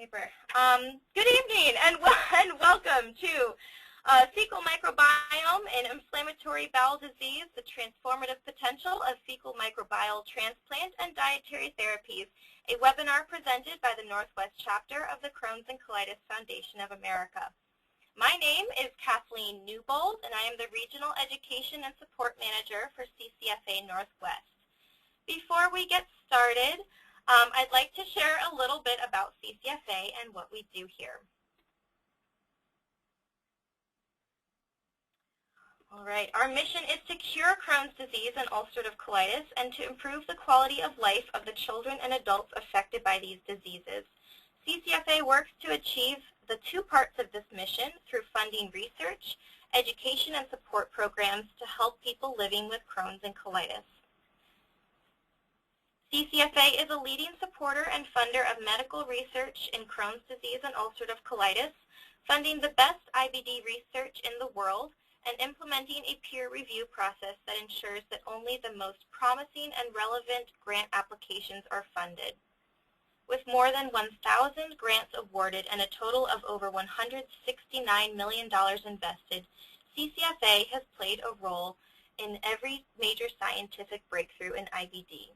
paper. Good evening and welcome to Fecal Microbiome and Inflammatory Bowel Disease, the Transformative Potential of Fecal Microbial Transplant and Dietary Therapies, a webinar presented by the Northwest Chapter of the Crohn's and Colitis Foundation of America. My name is Kathleen Newbould, and I am the Regional Education and Support Manager for CCFA Northwest. Before we get started, I'd like to share a little bit about CCFA and what we do here. All right, our mission is to cure Crohn's disease and ulcerative colitis and to improve the quality of life of the children and adults affected by these diseases. CCFA works to achieve the two parts of this mission through funding research, education, and support programs to help people living with Crohn's and colitis. CCFA is a leading supporter and funder of medical research in Crohn's disease and ulcerative colitis, funding the best IBD research in the world, and implementing a peer review process that ensures that only the most promising and relevant grant applications are funded. With more than 1,000 grants awarded and a total of over $169 million invested, CCFA has played a role in every major scientific breakthrough in IBD.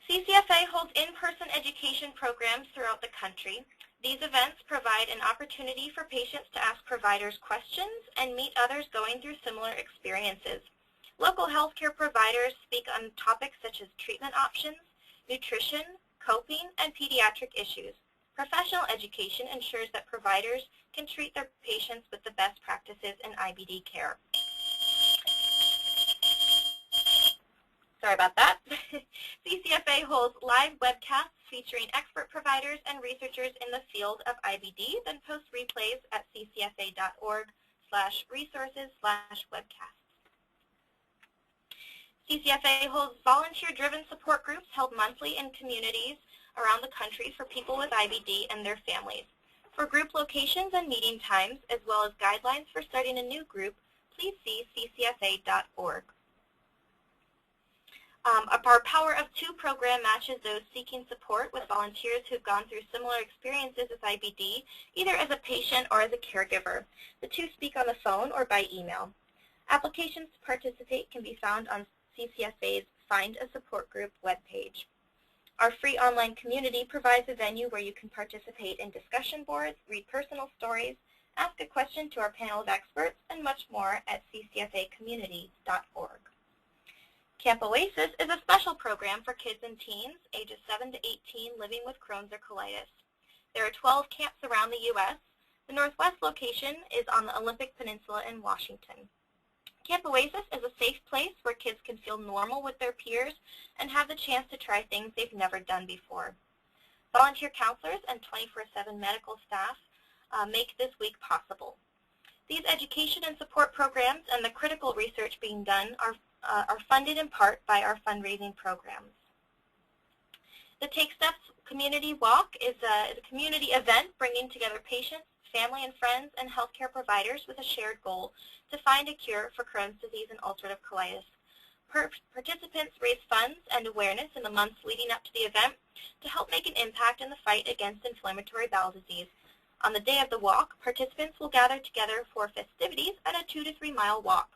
CCFA holds in-person education programs throughout the country. These events provide an opportunity for patients to ask providers questions and meet others going through similar experiences. Local healthcare providers speak on topics such as treatment options, nutrition, coping, and pediatric issues. Professional education ensures that providers can treat their patients with the best practices in IBD care. Sorry about that. CCFA holds live webcasts featuring expert providers and researchers in the field of IBD, then posts replays at ccfa.org/resources/webcasts. CCFA holds volunteer-driven support groups held monthly in communities around the country for people with IBD and their families. For group locations and meeting times, as well as guidelines for starting a new group, please see ccfa.org. Our Power of Two program matches those seeking support with volunteers who've gone through similar experiences with IBD, either as a patient or as a caregiver. The two speak on the phone or by email. Applications to participate can be found on CCFA's Find a Support Group webpage. Our free online community provides a venue where you can participate in discussion boards, read personal stories, ask a question to our panel of experts, and much more at ccfacommunity.org. Camp Oasis is a special program for kids and teens ages 7 to 18 living with Crohn's or colitis. There are 12 camps around the U.S. The Northwest location is on the Olympic Peninsula in Washington. Camp Oasis is a safe place where kids can feel normal with their peers and have the chance to try things they've never done before. Volunteer counselors and 24/7 medical staff make this week possible. These education and support programs and the critical research being done are funded in part by our fundraising programs. The Take Steps Community Walk is a community event bringing together patients, family and friends, and healthcare providers with a shared goal to find a cure for Crohn's disease and ulcerative colitis. Participants raise funds and awareness in the months leading up to the event to help make an impact in the fight against inflammatory bowel disease. On the day of the walk, participants will gather together for festivities at a 2 to 3 mile walk.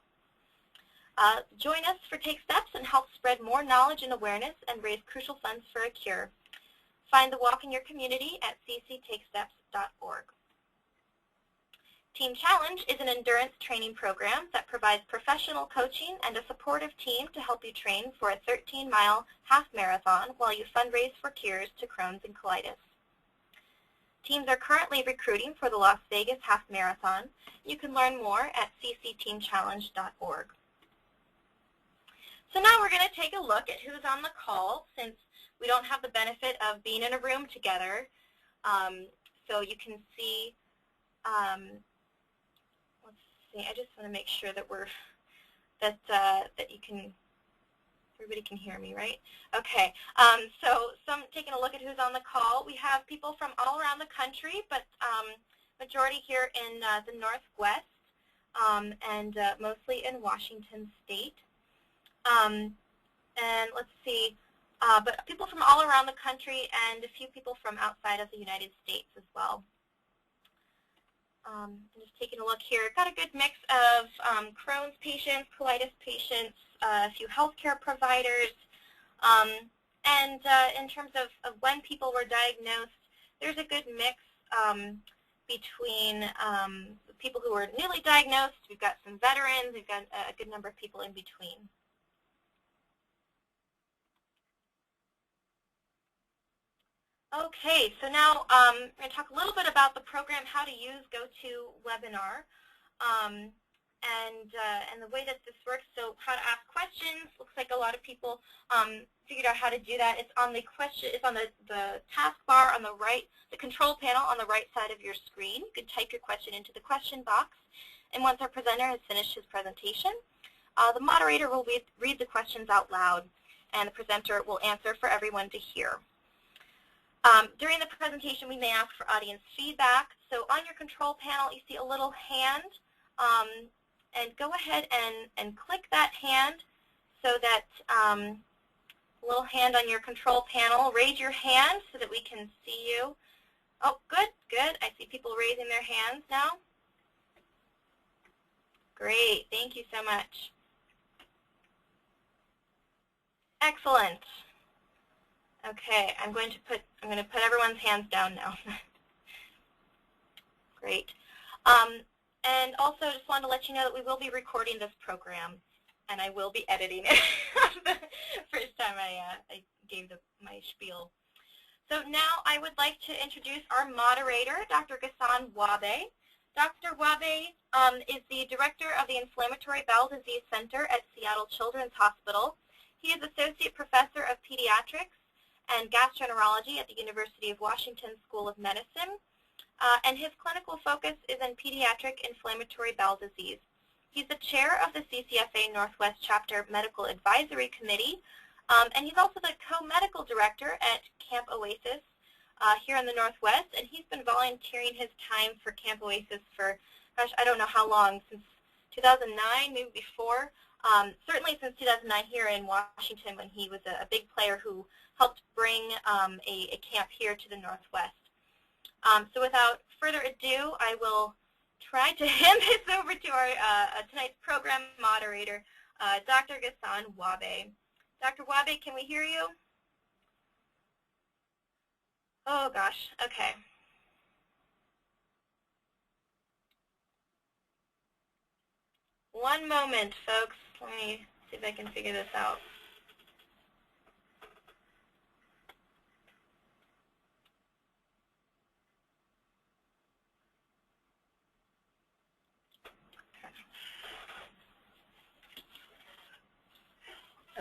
Join us for Take Steps and help spread more knowledge and awareness and raise crucial funds for a cure. Find the walk in your community at cctakesteps.org. Team Challenge is an endurance training program that provides professional coaching and a supportive team to help you train for a 13-mile half marathon while you fundraise for cures to Crohn's and colitis. Teams are currently recruiting for the Las Vegas Half Marathon. You can learn more at ccteamchallenge.org. So now we're going to take a look at who's on the call since we don't have the benefit of being in a room together. So you can see, let's see, I just want to make sure that everybody can hear me, right? Okay, so taking a look at who's on the call. We have people from all around the country, but majority here in the Northwest and mostly in Washington State. And let's see, but people from all around the country and a few people from outside of the United States as well. Just taking a look here, got a good mix of Crohn's patients, colitis patients, a few healthcare providers, and in terms of when people were diagnosed, there's a good mix between people who were newly diagnosed. We've got some veterans. We've got a good number of people in between. Okay, so now I'm going to talk a little bit about the program, how to use GoToWebinar, and the way that this works. So how to ask questions. Looks like a lot of people figured out how to do that. It's on the the taskbar on the right, the control panel on the right side of your screen. You can type your question into the question box, and once our presenter has finished his presentation, the moderator will read the questions out loud, and the presenter will answer for everyone to hear. During the presentation, we may ask for audience feedback. So on your control panel, you see a little hand, and go ahead and click that hand so that little hand on your control panel. Raise your hand so that we can see you. Oh, good, good. I see people raising their hands now. Great, thank you so much. Excellent. Okay, I'm going to put everyone's hands down now. Great. And also just wanted to let you know that we will be recording this program, and I will be editing it the first time I gave my spiel. So now I would like to introduce our moderator, Dr. Gaston Wahby. Dr. Wahby is the director of the Inflammatory Bowel Disease Center at Seattle Children's Hospital. He is Associate Professor of Pediatrics and Gastroenterology at the University of Washington School of Medicine, and his clinical focus is in pediatric inflammatory bowel disease. He's the chair of the CCFA Northwest Chapter Medical Advisory Committee, and he's also the co-medical director at Camp Oasis here in the Northwest, and he's been volunteering his time for Camp Oasis for, gosh, I don't know how long, since 2009, maybe before. Certainly since 2009 here in Washington, when he was a big player who helped bring a camp here to the Northwest. So without further ado, I will try to hand this over to our tonight's program moderator, Dr. Gaston Wahby. Dr. Wahby, can we hear you? Oh gosh, okay. One moment, folks. Let me see if I can figure this out.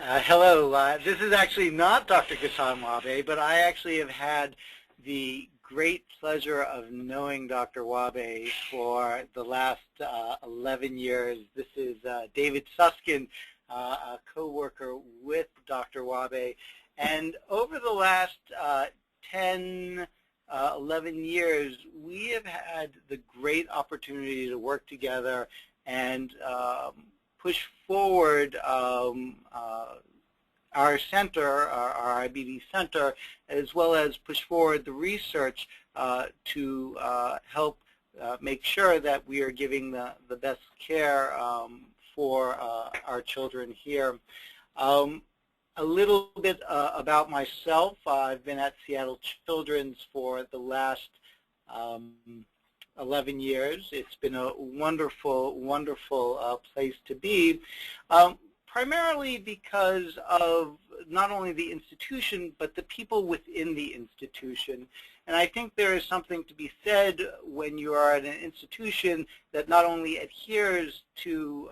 Hello. This is actually not Dr. Gaston Wahby, but I actually have had the great pleasure of knowing Dr. Wahby for the last 11 years. This is David Suskind, a co-worker with Dr. Wahby. And over the last 10, 11 years, we have had the great opportunity to work together and push forward our center, our IBD center, as well as push forward the research to help make sure that we are giving the best care for our children here. A little bit about myself. I've been at Seattle Children's for the last 11 years. It's been a wonderful, wonderful place to be, primarily because of not only the institution, but the people within the institution. And I think there is something to be said when you are at an institution that not only adheres to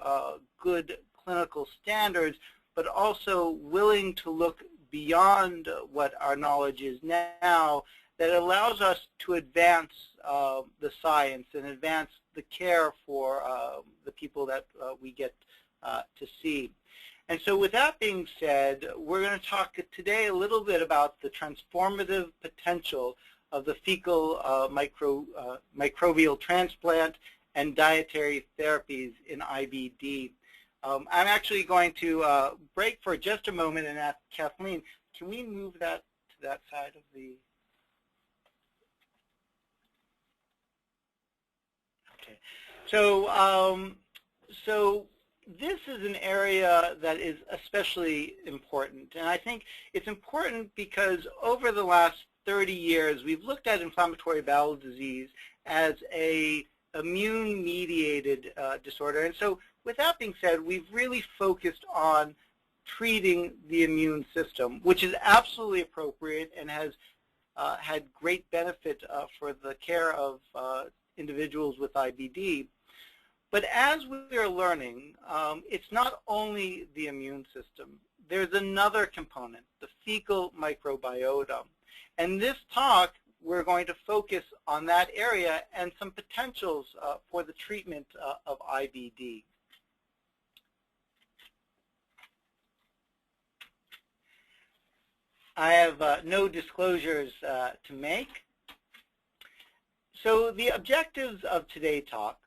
good clinical standards, but also willing to look beyond what our knowledge is now, that allows us to advance the science and advance the care for the people that we get to see. And so with that being said, we're going to talk today a little bit about the transformative potential of the fecal microbial transplant and dietary therapies in IBD. I'm actually going to break for just a moment and ask Kathleen, can we move that to that side of the... Okay. So this is an area that is especially important. And I think it's important because over the last 30 years, we've looked at inflammatory bowel disease as a immune-mediated disorder. And so with that being said, we've really focused on treating the immune system, which is absolutely appropriate and has had great benefit for the care of individuals with IBD. But as we are learning, it's not only the immune system. There's another component, the fecal microbiome. And this talk, we're going to focus on that area and some potentials for the treatment of IBD. I have no disclosures to make. So the objectives of today's talk,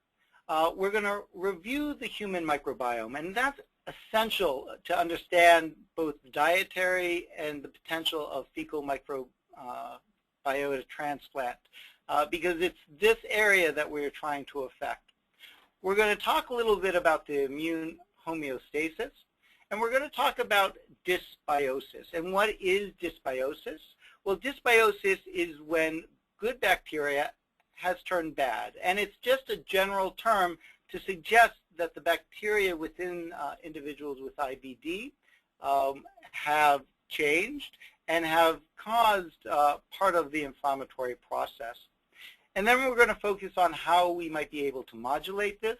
we're going to review the human microbiome, and that's essential to understand both the dietary and the potential of fecal microbiota transplant, because it's this area that we're trying to affect. We're going to talk a little bit about the immune homeostasis, and we're going to talk about dysbiosis. And what is dysbiosis? Well, dysbiosis is when good bacteria has turned bad, and it's just a general term to suggest that the bacteria within individuals with IBD have changed and have caused part of the inflammatory process. And then we're going to focus on how we might be able to modulate this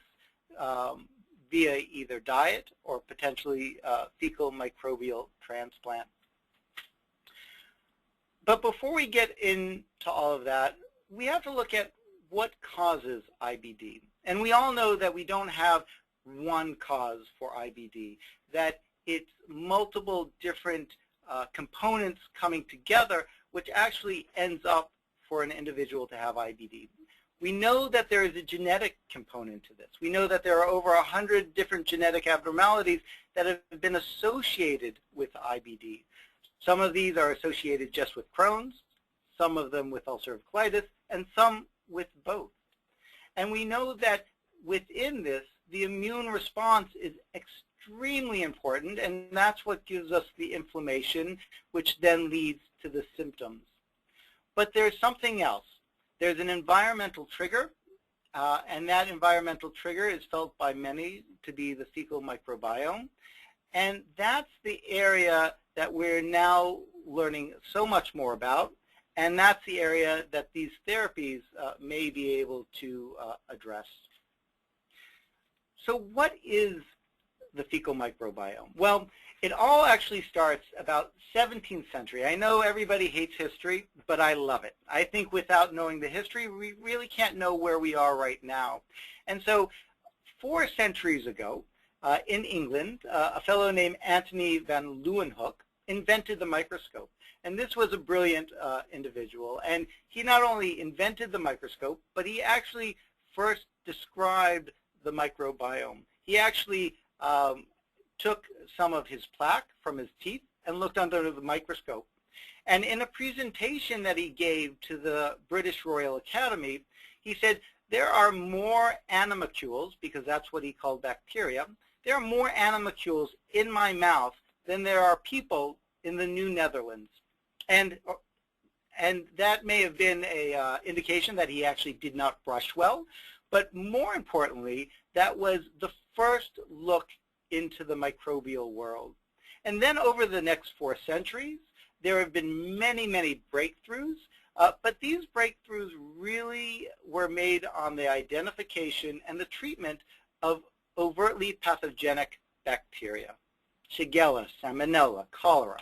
via either diet or potentially fecal microbial transplant. But before we get into all of that, we have to look at what causes IBD. And we all know that we don't have one cause for IBD, that it's multiple different components coming together, which actually ends up for an individual to have IBD. We know that there is a genetic component to this. We know that there are over 100 different genetic abnormalities that have been associated with IBD. Some of these are associated just with Crohn's, some of them with ulcerative colitis, and some with both. And we know that within this, the immune response is extremely important, and that's what gives us the inflammation, which then leads to the symptoms. But there's something else. There's an environmental trigger, and that environmental trigger is felt by many to be the fecal microbiome. And that's the area that we're now learning so much more about, and that's the area that these therapies may be able to address. So what is the fecal microbiome? Well, it all actually starts about 17th century. I know everybody hates history, but I love it. I think without knowing the history, we really can't know where we are right now. And so 4 centuries ago, in England, a fellow named Antony van Leeuwenhoek invented the microscope. And this was a brilliant individual. And he not only invented the microscope, but he actually first described the microbiome. He actually took some of his plaque from his teeth and looked under the microscope. And in a presentation that he gave to the British Royal Academy, he said, there are more animalcules, because that's what he called bacteria, there are more animalcules in my mouth than there are people in the New Netherlands. And that may have been an indication that he actually did not brush well, but more importantly, that was the first look into the microbial world. And then over the next 4 centuries, there have been many, many breakthroughs, but these breakthroughs really were made on the identification and the treatment of overtly pathogenic bacteria, Shigella, Salmonella, cholera.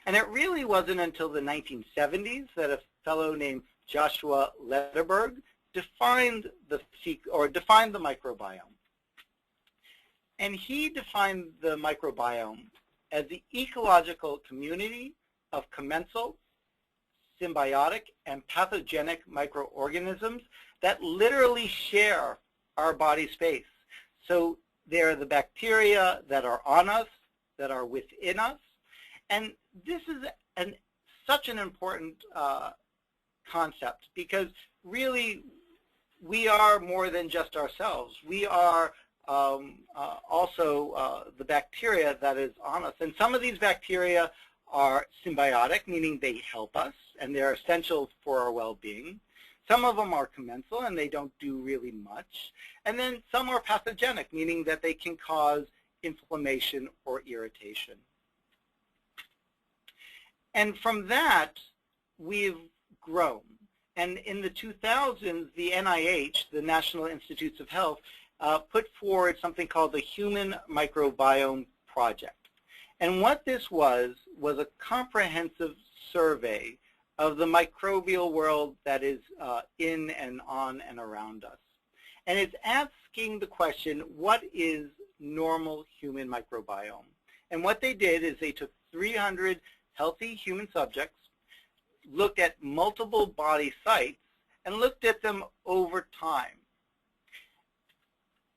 And it really wasn't until the 1970s that a fellow named Joshua Lederberg defined the microbiome. And he defined the microbiome as the ecological community of commensal, symbiotic, and pathogenic microorganisms that literally share our body space. So They are the bacteria that are on us, that are within us. And this is such an important concept, because really we are more than just ourselves. We are also the bacteria that is on us. And some of these bacteria are symbiotic, meaning they help us and they're essential for our well-being. Some of them are commensal and they don't do really much. And then some are pathogenic, meaning that they can cause inflammation or irritation. And from that, we've grown. And in the 2000s, the NIH, the National Institutes of Health, put forward something called the Human Microbiome Project. And what this was a comprehensive survey of the microbial world that is in and on and around us. And it's asking the question, what is normal human microbiome? And what they did is they took 300 healthy human subjects, looked at multiple body sites, and looked at them over time.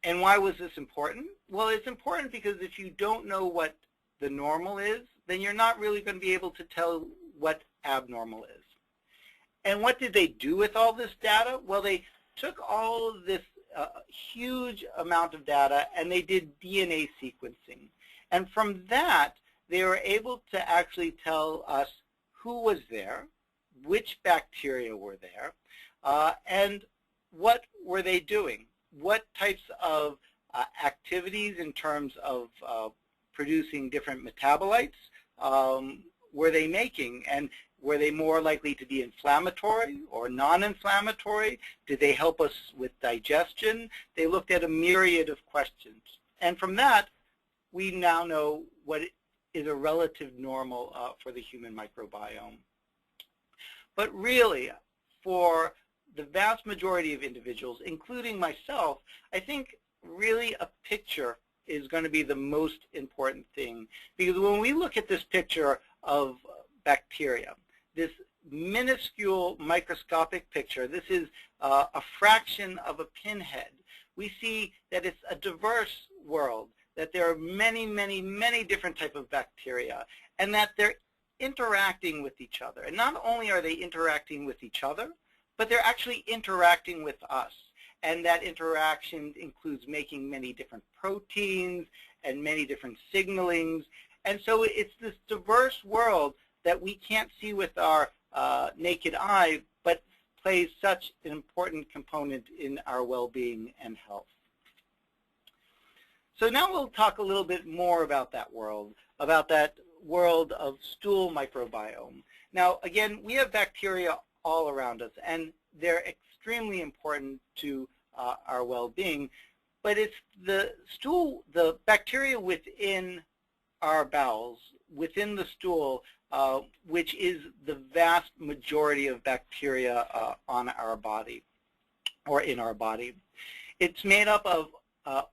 And why was this important? Well, it's important because if you don't know what the normal is, then you're not really going to be able to tell what abnormal is. And what did they do with all this data? Well, they took all of this huge amount of data and they did DNA sequencing. And from that, they were able to actually tell us who was there, which bacteria were there, and what were they doing. What types of activities in terms of producing different metabolites were they making, and were they more likely to be inflammatory or non-inflammatory? Did they help us with digestion? They looked at a myriad of questions. And from that, we now know what is a relative normal for the human microbiome. But really, for the vast majority of individuals, including myself, I think really a picture is going to be the most important thing. Because when we look at this picture of bacteria, this minuscule microscopic picture, this is a fraction of a pinhead. We see that it's a diverse world, that there are many, many, many different types of bacteria, and that they're interacting with each other. And not only are they interacting with each other, but they're actually interacting with us. And that interaction includes making many different proteins and many different signalings. And so it's this diverse world that we can't see with our naked eye, but plays such an important component in our well-being and health. So now we'll talk a little bit more about that world of stool microbiome. Now, again, we have bacteria all around us, and they're extremely important to our well-being, but it's the bacteria within our bowels, within the stool, which is the vast majority of bacteria on our body, or in our body. It's made up of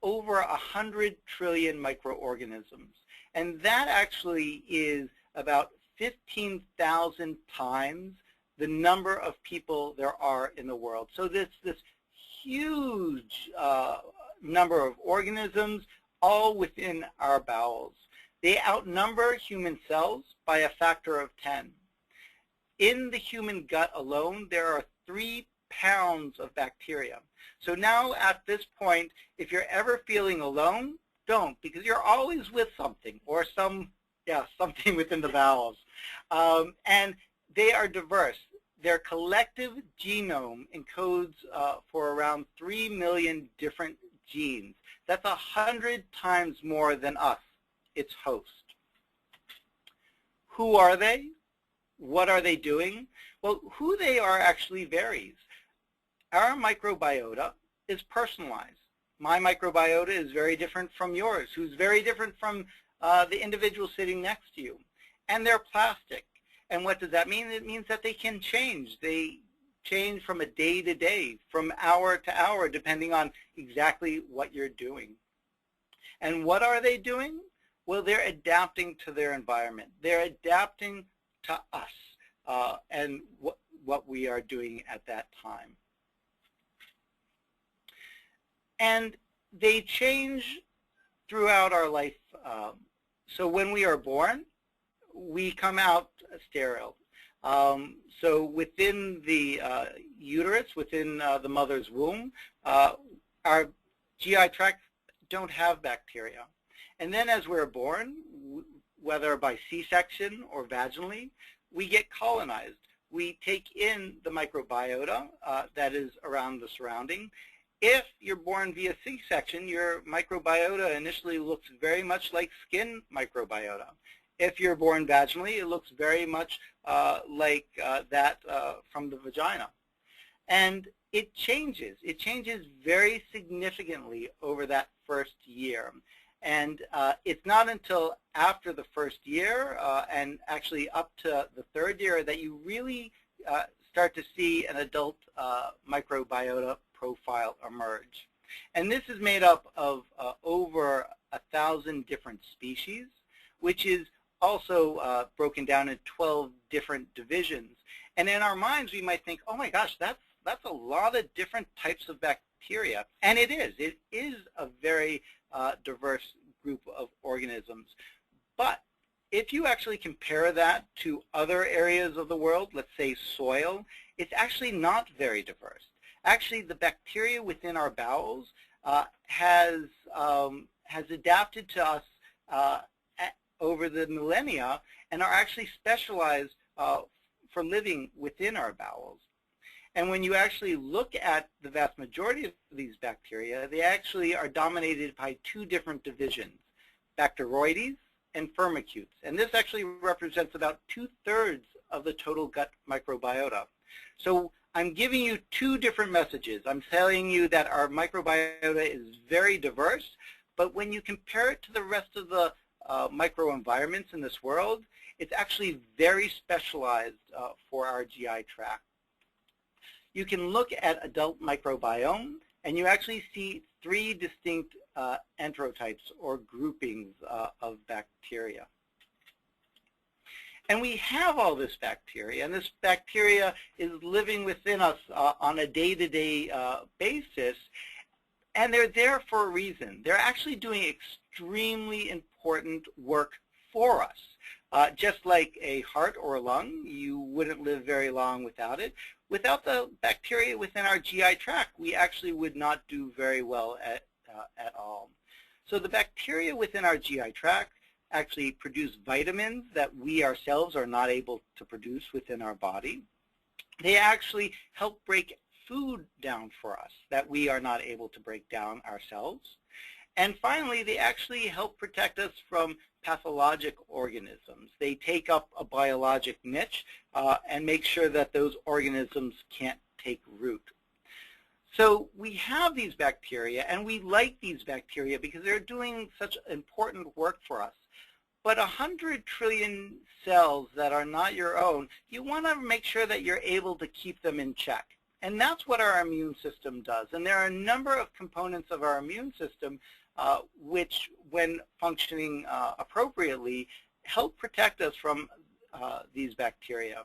over 100 trillion microorganisms, and that actually is about 15,000 times the number of people there are in the world. So this huge number of organisms all within our bowels. They outnumber human cells by a factor of 10. In the human gut alone, there are 3 pounds of bacteria. So now at this point, if you're ever feeling alone, don't, because you're always with something or something within the bowels. And they are diverse. Their collective genome encodes for around 3 million different genes. That's 100 times more than us, its host. Who are they? What are they doing? Well, who they are actually varies. Our microbiota is personalized. My microbiota is very different from yours, who's very different from the individual sitting next to you. And they're plastic. And what does that mean? It means that they can change. They change from a day to day, from hour to hour, depending on exactly what you're doing. And what are they doing? Well, they're adapting to their environment. They're adapting to us and what we are doing at that time. And they change throughout our life. So when we are born, we come out sterile. So within the uterus, within the mother's womb, our GI tract don't have bacteria. And then as we're born, whether by C-section or vaginally, we get colonized. We take in the microbiota that is around the surrounding. If you're born via C-section, your microbiota initially looks very much like skin microbiota. If you're born vaginally, it looks very much like that from the vagina. And it changes. It changes very significantly over that first year. And it's not until after the first year and actually up to the third year that you really start to see an adult microbiota profile emerge. And this is made up of over 1,000 different species, which is also broken down in 12 different divisions. And in our minds, we might think, oh my gosh, that's a lot of different types of bacteria. And it is. It is a very diverse group of organisms. But if you actually compare that to other areas of the world, let's say soil, it's actually not very diverse. Actually, the bacteria within our bowels has adapted to us over the millennia and are actually specialized for living within our bowels. And when you actually look at the vast majority of these bacteria, they actually are dominated by two different divisions, Bacteroides and Firmicutes. And this actually represents about 2/3 of the total gut microbiota. So I'm giving you two different messages. I'm telling you that our microbiota is very diverse, but when you compare it to the rest of the microenvironments in this world, it's actually very specialized for our GI tract. You can look at adult microbiome, and you actually see three distinct enterotypes or groupings of bacteria. And we have all this bacteria, and this bacteria is living within us on a day-to-day basis, and they're there for a reason. They're actually doing extremely important work for us. Just like a heart or a lung, you wouldn't live very long without it. Without the bacteria within our GI tract, we actually would not do very well at all. So the bacteria within our GI tract actually produce vitamins that we ourselves are not able to produce within our body. They actually help break food down for us that we are not able to break down ourselves. And finally, they actually help protect us from pathologic organisms. They take up a biologic niche and make sure that those organisms can't take root. So we have these bacteria, and we like these bacteria because they're doing such important work for us. But 100 trillion cells that are not your own, you want to make sure that you're able to keep them in check. And that's what our immune system does. And there are a number of components of our immune system which, when functioning appropriately, help protect us from these bacteria.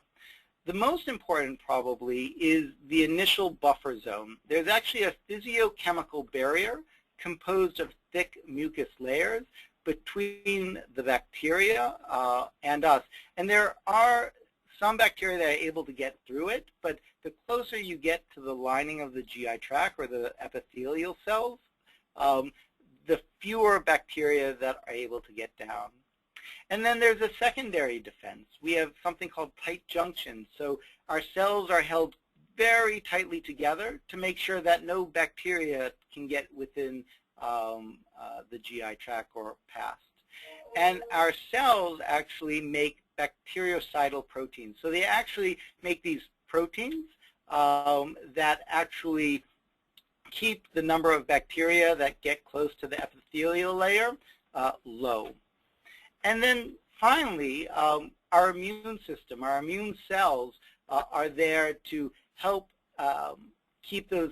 The most important probably is the initial buffer zone. There's actually a physiochemical barrier composed of thick mucus layers between the bacteria and us. And there are some bacteria that are able to get through it, but the closer you get to the lining of the GI tract or the epithelial cells, the fewer bacteria that are able to get down. And then there's a secondary defense. We have something called tight junctions. So our cells are held very tightly together to make sure that no bacteria can get within the GI tract or past. And our cells actually make bactericidal proteins. So they actually make these proteins that actually keep the number of bacteria that get close to the epithelial layer low. And then finally, our immune system, our immune cells are there to help keep those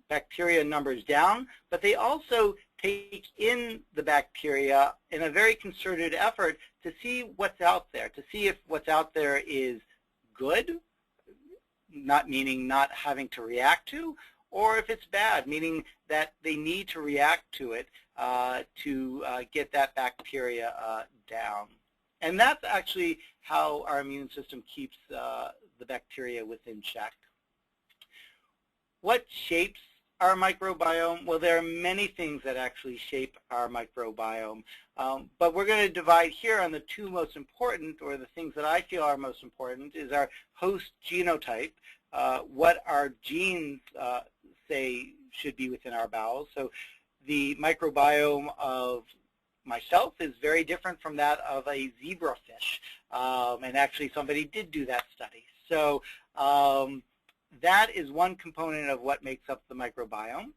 bacteria numbers down, but they also take in the bacteria in a very concerted effort to see what's out there, to see if what's out there is good, not meaning not having to react to, or if it's bad, meaning that they need to react to it to get that bacteria down. And that's actually how our immune system keeps the bacteria within check. What shapes our microbiome? Well, there are many things that actually shape our microbiome, but we're going to divide here on the two most important, or the things that I feel are most important, is our host genotype, what our genes say should be within our bowels. So the microbiome of myself is very different from that of a zebrafish, and actually somebody did do that study. So that is one component of what makes up the microbiome.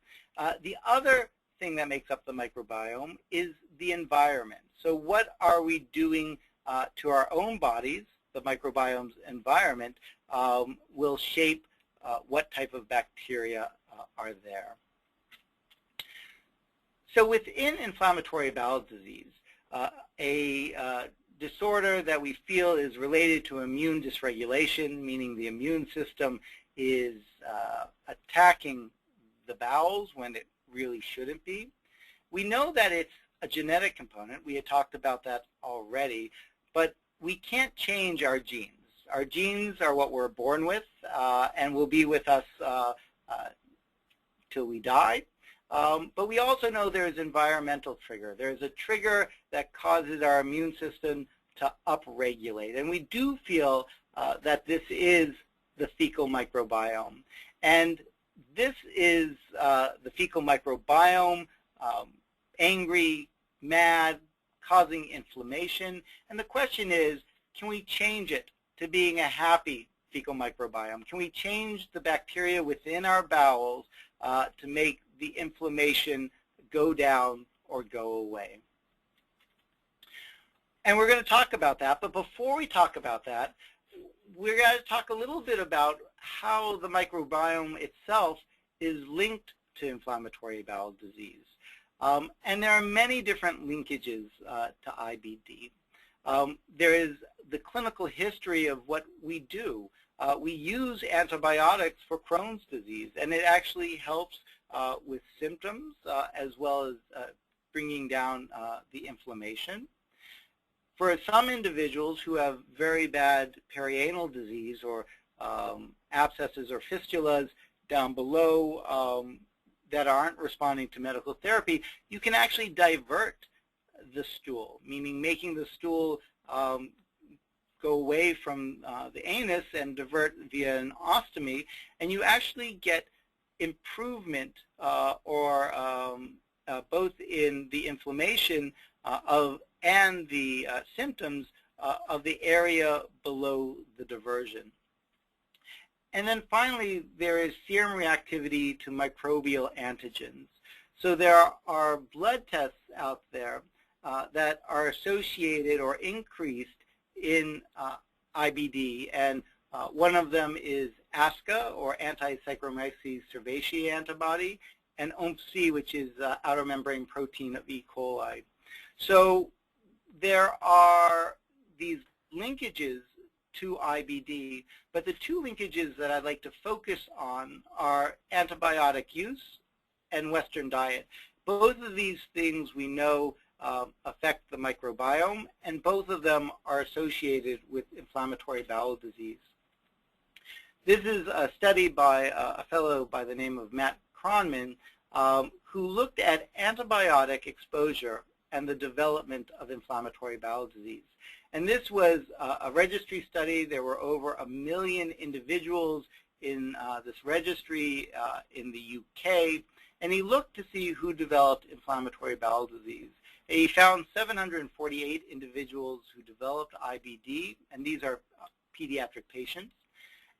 The other thing that makes up the microbiome is the environment. So what are we doing to our own bodies? The microbiome's environment will shape what type of bacteria are there. So within inflammatory bowel disease, a disorder that we feel is related to immune dysregulation, meaning the immune system is attacking the bowels when it really shouldn't be. We know that it's a genetic component. We had talked about that already, but we can't change our genes. Our genes are what we're born with and will be with us till we die. But we also know there's environmental trigger. There's a trigger that causes our immune system to upregulate. And we do feel that this is the fecal microbiome. And this is the fecal microbiome, angry, mad, causing inflammation. And the question is, can we change it to being a happy fecal microbiome? Can we change the bacteria within our bowels to make the inflammation go down or go away? And we're going to talk about that, but before we talk about that, we're going to talk a little bit about how the microbiome itself is linked to inflammatory bowel disease. And there are many different linkages to IBD. There is the clinical history of what we do. We use antibiotics for Crohn's disease, and it actually helps with symptoms as well as bringing down the inflammation. For some individuals who have very bad perianal disease or abscesses or fistulas down below that aren't responding to medical therapy, you can actually divert the stool, meaning making the stool go away from the anus and divert via an ostomy, and you actually get improvement both in the inflammation and the symptoms of the area below the diversion. And then finally, there is serum reactivity to microbial antigens. So there are blood tests out there that are associated or increased in IBD, and one of them is ASCA, or anti-Saccharomyces cerevisiae antibody, and OMP-C, which is outer membrane protein of E. coli. So there are these linkages to IBD, but the two linkages that I'd like to focus on are antibiotic use and Western diet. Both of these things we know affect the microbiome, and both of them are associated with inflammatory bowel disease. This is a study by a fellow by the name of Matt Crohn, who looked at antibiotic exposure and the development of inflammatory bowel disease. And this was a registry study. There were over 1 million individuals in this registry in the UK, and he looked to see who developed inflammatory bowel disease. He found 748 individuals who developed IBD, and these are pediatric patients.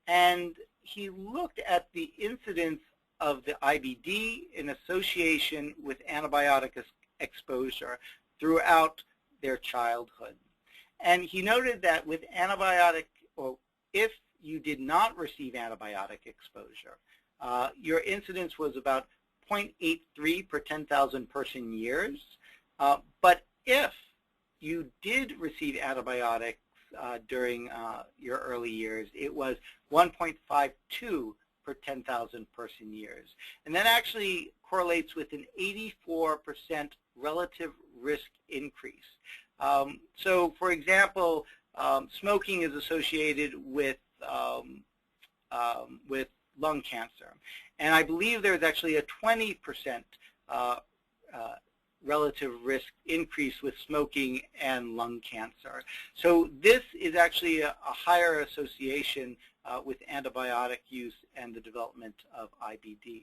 And he looked at the incidence of the IBD in association with antibiotic exposure throughout their childhood. And he noted that with antibiotic, or if you did not receive antibiotic exposure, your incidence was about 0.83 per 10,000 person years. But if you did receive antibiotics during your early years, it was 1.52 per 10,000 person years. And that actually correlates with an 84% relative risk increase. So, for example, smoking is associated with lung cancer, and I believe there's actually a 20% relative risk increase with smoking and lung cancer. So this is actually a higher association with antibiotic use and the development of IBD.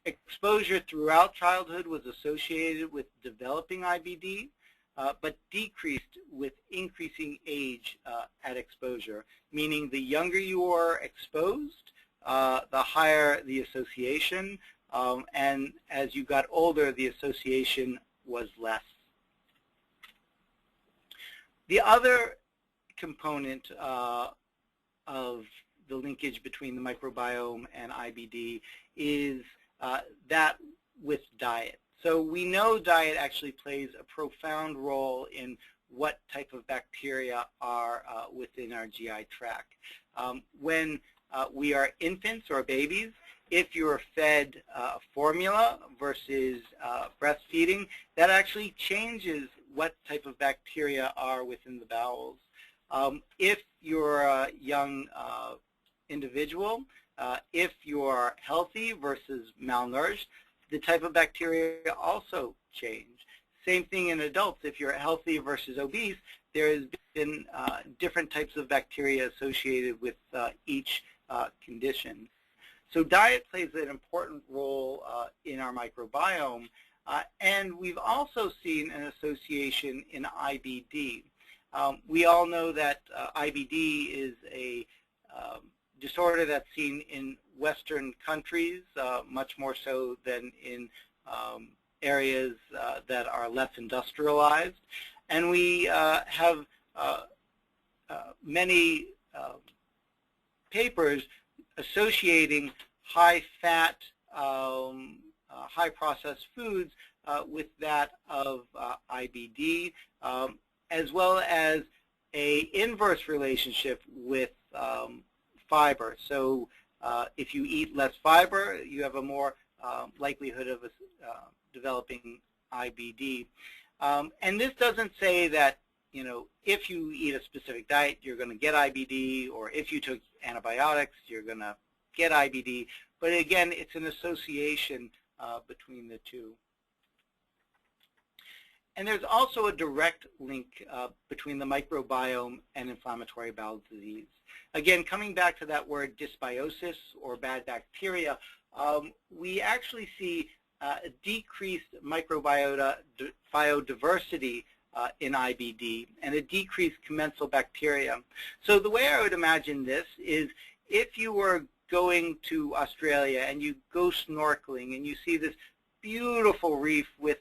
Exposure throughout childhood was associated with developing IBD, but decreased with increasing age at exposure, meaning the younger you are exposed, the higher the association, and as you got older, the association was less. The other component of the linkage between the microbiome and IBD is that with diet. So we know diet actually plays a profound role in what type of bacteria are within our GI tract. When we are infants or babies, if you're fed formula versus breastfeeding, that actually changes what type of bacteria are within the bowels. If you're a young individual, if you're healthy versus malnourished, the type of bacteria also change. Same thing in adults. If you're healthy versus obese, there has been different types of bacteria associated with each condition. So diet plays an important role in our microbiome, and we've also seen an association in IBD. We all know that IBD is a disorder that's seen in Western countries, much more so than in areas that are less industrialized. And we have many papers associating high-fat, high-processed foods with that of IBD, as well as an inverse relationship with fiber. So if you eat less fiber, you have a more likelihood of developing IBD. And this doesn't say that, you know, if you eat a specific diet, you're going to get IBD, or if you took antibiotics, you're going to get IBD. But again, it's an association between the two. And there's also a direct link between the microbiome and inflammatory bowel disease. Again, coming back to that word dysbiosis, or bad bacteria, we actually see a decreased biodiversity in IBD and a decreased commensal bacteria. So the way I would imagine this is, if you were going to Australia and you go snorkeling and you see this beautiful reef with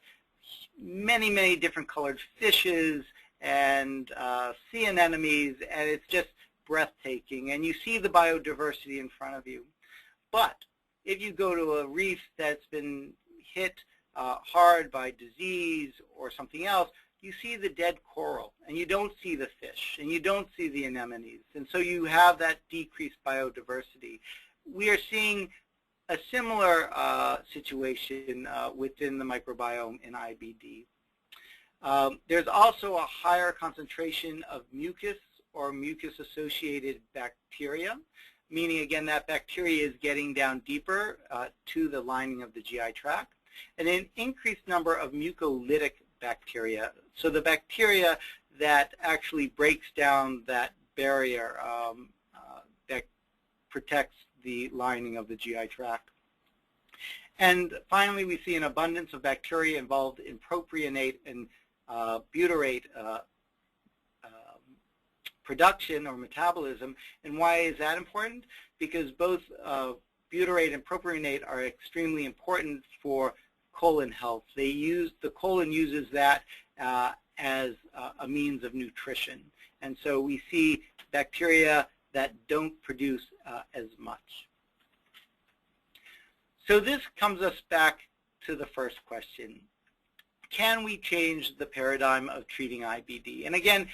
many, many different colored fishes and sea anemones, and it's just breathtaking, and you see the biodiversity in front of you. But if you go to a reef that's been hit hard by disease or something else, you see the dead coral, and you don't see the fish, and you don't see the anemones, and so you have that decreased biodiversity. We are seeing a similar situation within the microbiome in IBD. There's also a higher concentration of mucus or mucus-associated bacteria, meaning, again, that bacteria is getting down deeper to the lining of the GI tract, and an increased number of mucolytic bacteria, so the bacteria that actually breaks down that barrier that protects the lining of the GI tract. And finally, we see an abundance of bacteria involved in propionate and butyrate production or metabolism. And why is that important? Because both butyrate and propionate are extremely important for colon health. The colon uses that as a means of nutrition. And so we see bacteria that don't produce as much. So this comes us back to the first question. Can we change the paradigm of treating IBD? And again,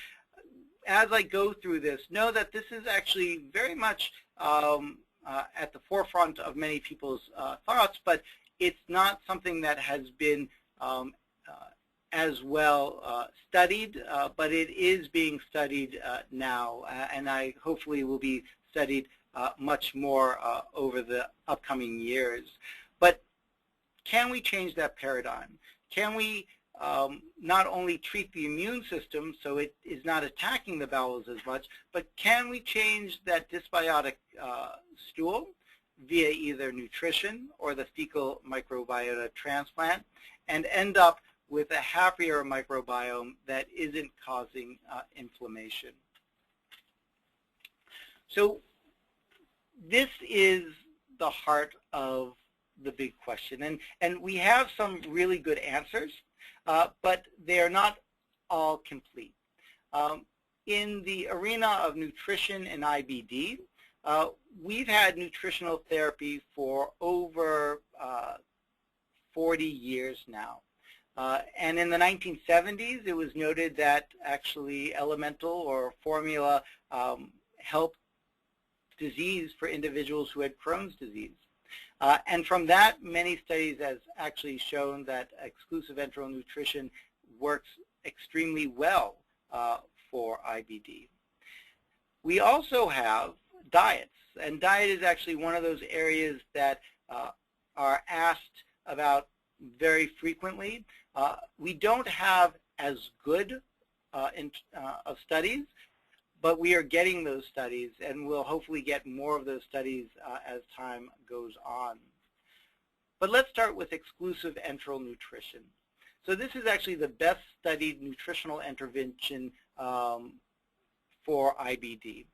as I go through this, know that this is actually very much at the forefront of many people's thoughts, but it's not something that has been as well studied, but it is being studied now, and I hopefully will be studied much more over the upcoming years. But can we change that paradigm? Can we not only treat the immune system so it is not attacking the bowels as much, but can we change that dysbiotic stool via either nutrition or the fecal microbiota transplant and end up with a happier microbiome that isn't causing inflammation? So this is the heart of the big question, and we have some really good answers, but they're not all complete. In the arena of nutrition and IBD, we've had nutritional therapy for over 40 years now. And in the 1970s, it was noted that actually elemental or formula helped disease for individuals who had Crohn's disease. And from that, many studies have actually shown that exclusive enteral nutrition works extremely well for IBD. We also have diets, and diet is actually one of those areas that are asked about very frequently. We don't have as good of studies, but we are getting those studies, and we'll hopefully get more of those studies as time goes on. But let's start with exclusive enteral nutrition. So this is actually the best studied nutritional intervention for IBD.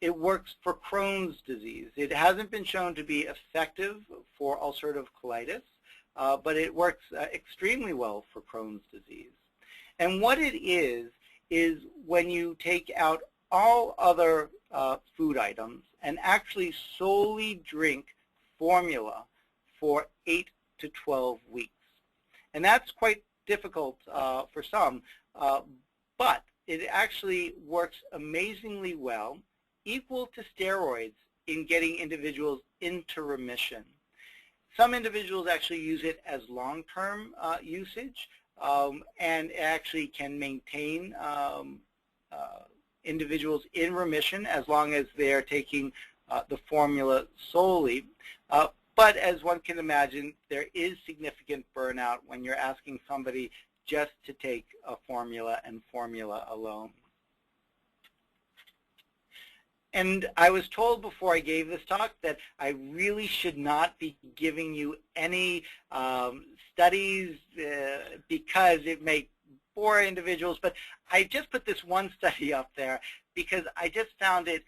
It works for Crohn's disease. It hasn't been shown to be effective for ulcerative colitis, but it works extremely well for Crohn's disease. And what it is when you take out all other food items and actually solely drink formula for 8 to 12 weeks. And that's quite difficult for some, but it actually works amazingly well, equal to steroids in getting individuals into remission. Some individuals actually use it as long-term usage, and actually can maintain individuals in remission as long as they are taking the formula solely. But as one can imagine, there is significant burnout when you're asking somebody just to take a formula and formula alone. And I was told before I gave this talk that I really should not be giving you any studies because it may bore individuals, but I just put this one study up there because I just found it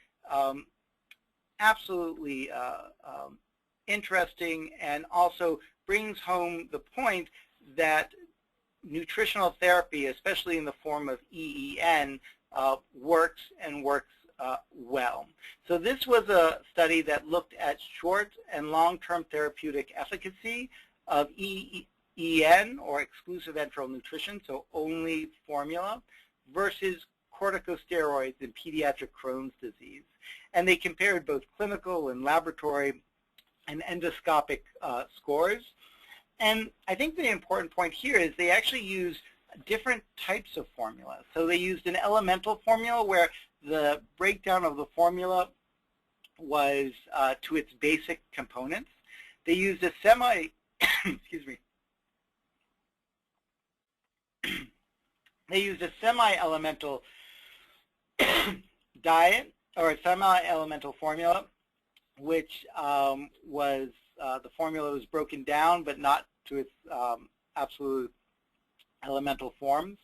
absolutely interesting, and also brings home the point that nutritional therapy, especially in the form of EEN, works and works well. So this was a study that looked at short and long-term therapeutic efficacy of EEN, or exclusive enteral nutrition, so only formula, versus corticosteroids in pediatric Crohn's disease. And they compared both clinical and laboratory and endoscopic scores. And I think the important point here is they actually use different types of formula. So they used an elemental formula where the breakdown of the formula was to its basic components. They used a excuse me. They used a semi-elemental diet, or a semi-elemental formula, which was the formula was broken down, but not to its absolute elemental forms,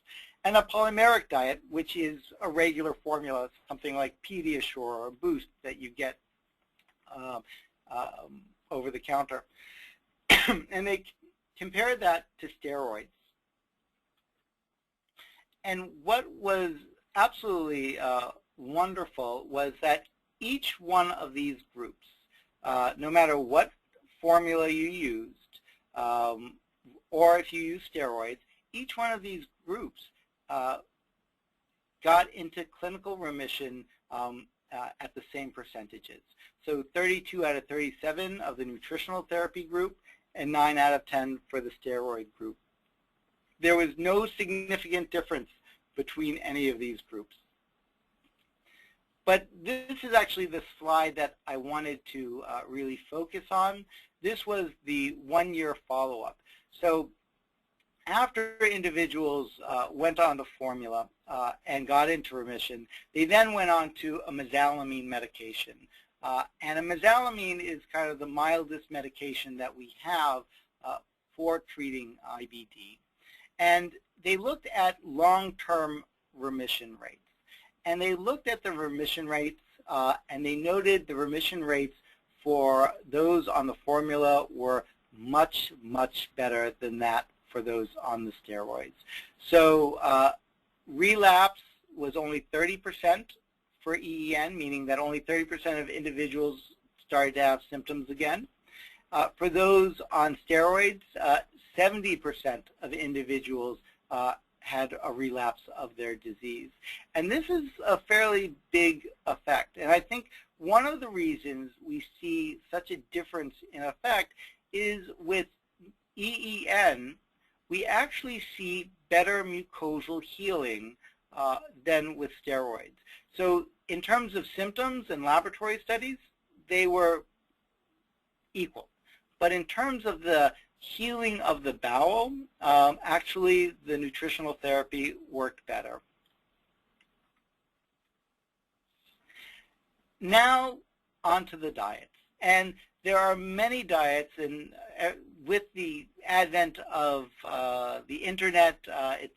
and a polymeric diet, which is a regular formula, something like Pediasure or Boost that you get over the counter. And they compared that to steroids. And what was absolutely wonderful was that each one of these groups, no matter what formula you used, or if you use steroids, each one of these groups got into clinical remission at the same percentages. So 32 out of 37 of the nutritional therapy group, and 9 out of 10 for the steroid group. there was no significant difference between any of these groups. But this is actually the slide that I wanted to really focus on. This was the one-year follow-up. So after individuals went on the formula and got into remission, they then went on to a mesalamine medication. And a mesalamine is kind of the mildest medication that we have for treating IBD. And they looked at long-term remission rates. And they looked at the remission rates, and they noted the remission rates for those on the formula were much, much better than that for those on the steroids. So relapse was only 30% for EEN, meaning that only 30% of individuals started to have symptoms again. For those on steroids, 70% of individuals had a relapse of their disease. And this is a fairly big effect. And I think one of the reasons we see such a difference in effect is with EEN, we actually see better mucosal healing than with steroids. So in terms of symptoms and laboratory studies, they were equal. But in terms of the healing of the bowel, actually the nutritional therapy worked better. Now onto the diets. And there are many diets, and with the advent of the internet, it's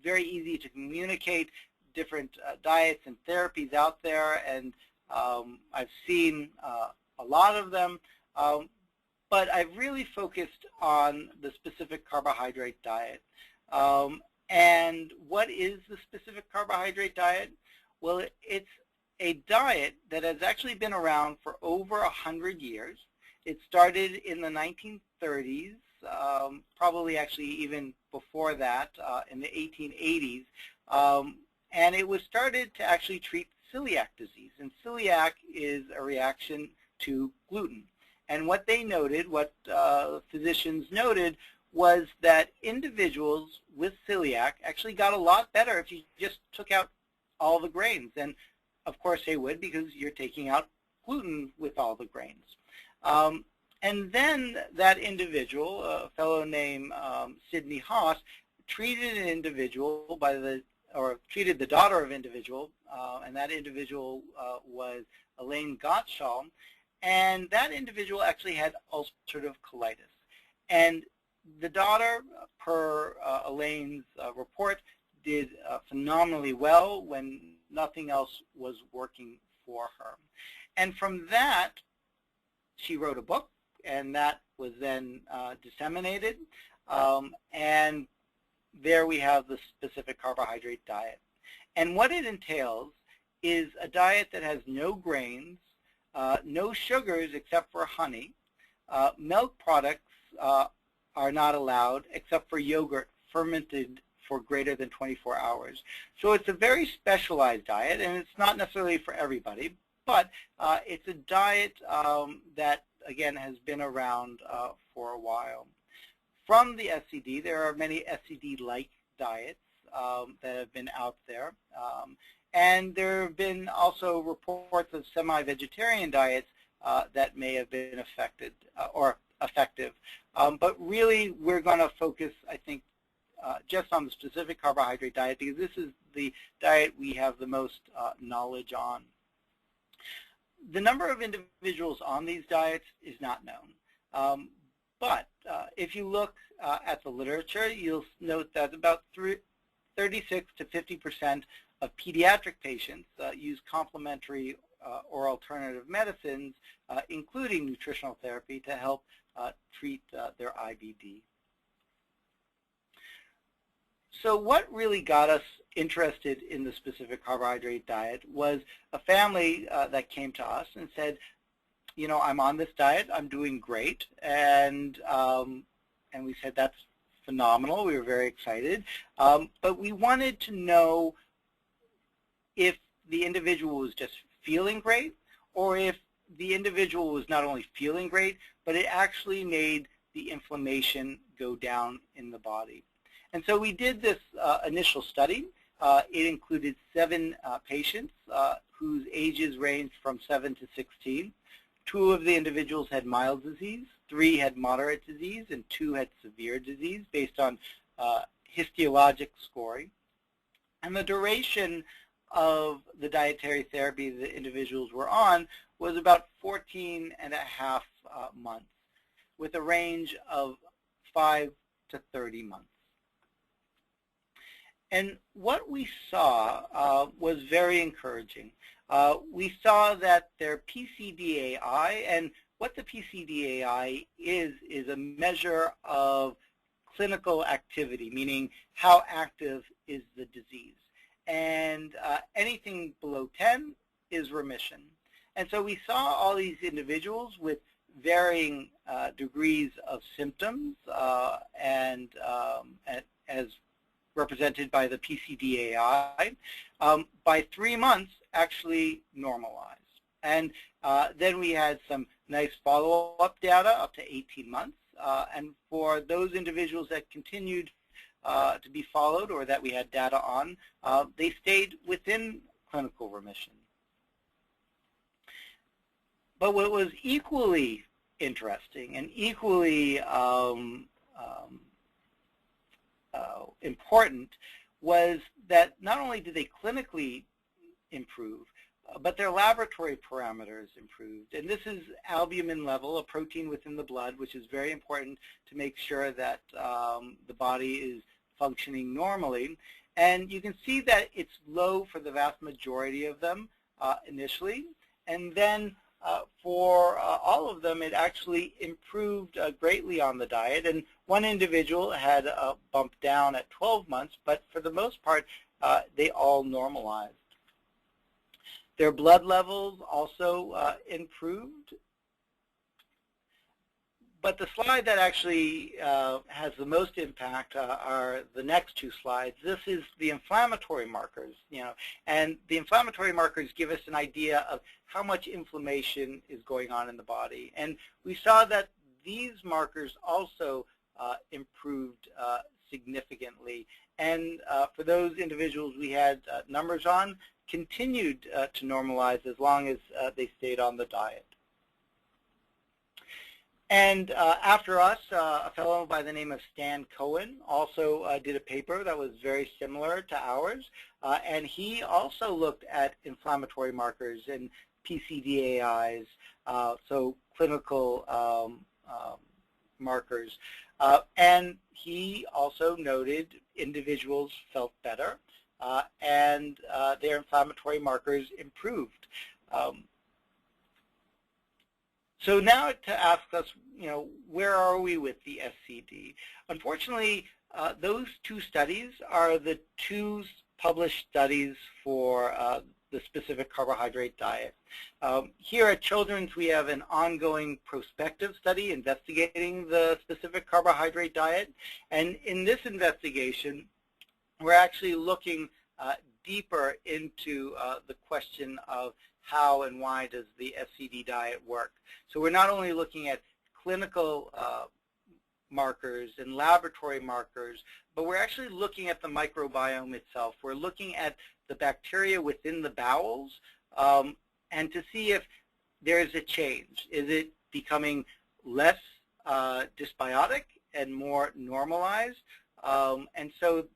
very easy to communicate different diets and therapies out there, and I've seen a lot of them. But I've really focused on the specific carbohydrate diet. And what is the specific carbohydrate diet? Well, it's a diet that has actually been around for over 100 years. It started in the 1930s, probably actually even before that, in the 1880s. And it was started to actually treat celiac disease. And celiac is a reaction to gluten. And what they noted, what physicians noted, was that individuals with celiac actually got a lot better if you just took out all the grains. And of course they would, because you're taking out gluten with all the grains. And then that individual, a fellow named Sidney Haas, treated an individual treated the daughter of an individual, and that individual was Elaine Gottschall. And that individual actually had ulcerative colitis. And the daughter, per Elaine's report, did phenomenally well when nothing else was working for her. And from that, she wrote a book, and that was then disseminated. And there we have the specific carbohydrate diet. And what it entails is a diet that has no grains, no sugars except for honey. Milk products are not allowed except for yogurt fermented for greater than 24 hours. So it's a very specialized diet, and it's not necessarily for everybody, but it's a diet that, again, has been around for a while. From the SCD, there are many SCD-like diets that have been out there. And there have been also reports of semi-vegetarian diets that may have been affected or effective. But really, we're going to focus, I think, just on the specific carbohydrate diet, because this is the diet we have the most knowledge on. The number of individuals on these diets is not known. But if you look at the literature, you'll note that about 36 to 50% of pediatric patients use complementary or alternative medicines, including nutritional therapy, to help treat their IBD. So what really got us interested in the specific carbohydrate diet was a family that came to us and said, you know, I'm on this diet, I'm doing great, and we said that's phenomenal. We were very excited, but we wanted to know if the individual was just feeling great, or if the individual was not only feeling great, but it actually made the inflammation go down in the body. And so we did this initial study. It included 7 patients whose ages ranged from 7 to 16. 2 of the individuals had mild disease, 3 had moderate disease, and 2 had severe disease based on histologic scoring. And the duration of the dietary therapy the individuals were on was about 14 and a half months, with a range of 5 to 30 months. And what we saw was very encouraging. We saw that their PCDAI, and what the PCDAI is a measure of clinical activity, meaning how active is the disease. And anything below 10 is remission. And so we saw all these individuals with varying degrees of symptoms and as represented by the PCDAI, by 3 months actually normalized. And then we had some nice follow-up data up to 18 months. And for those individuals that continued to be followed or that we had data on, they stayed within clinical remission. But what was equally interesting and equally important was that not only did they clinically improve, but their laboratory parameters improved. And this is albumin level, a protein within the blood, which is very important to make sure that the body is functioning normally. And you can see that it's low for the vast majority of them initially. And then for all of them, it actually improved greatly on the diet. And one individual had a bump down at 12 months, but for the most part, they all normalized. Their blood levels also improved. But the slide that actually has the most impact are the next 2 slides. This is the inflammatory markers, and the inflammatory markers give us an idea of how much inflammation is going on in the body. And we saw that these markers also improved significantly. And for those individuals we had numbers on, continued to normalize as long as they stayed on the diet. And after us, a fellow by the name of Stan Cohen also did a paper that was very similar to ours, and he also looked at inflammatory markers and PCDAIs, so clinical markers. And he also noted individuals felt better, and their inflammatory markers improved. So now to ask us, where are we with the SCD? Unfortunately, those 2 studies are the 2 published studies for the specific carbohydrate diet. Here at Children's, we have an ongoing prospective study investigating the specific carbohydrate diet. And in this investigation, we're actually looking deeper into the question of how and why does the SCD diet work. So we're not only looking at clinical markers and laboratory markers, but we're actually looking at the microbiome itself. We're looking at the bacteria within the bowels and to see if there's a change. Is it becoming less dysbiotic and more normalized? And so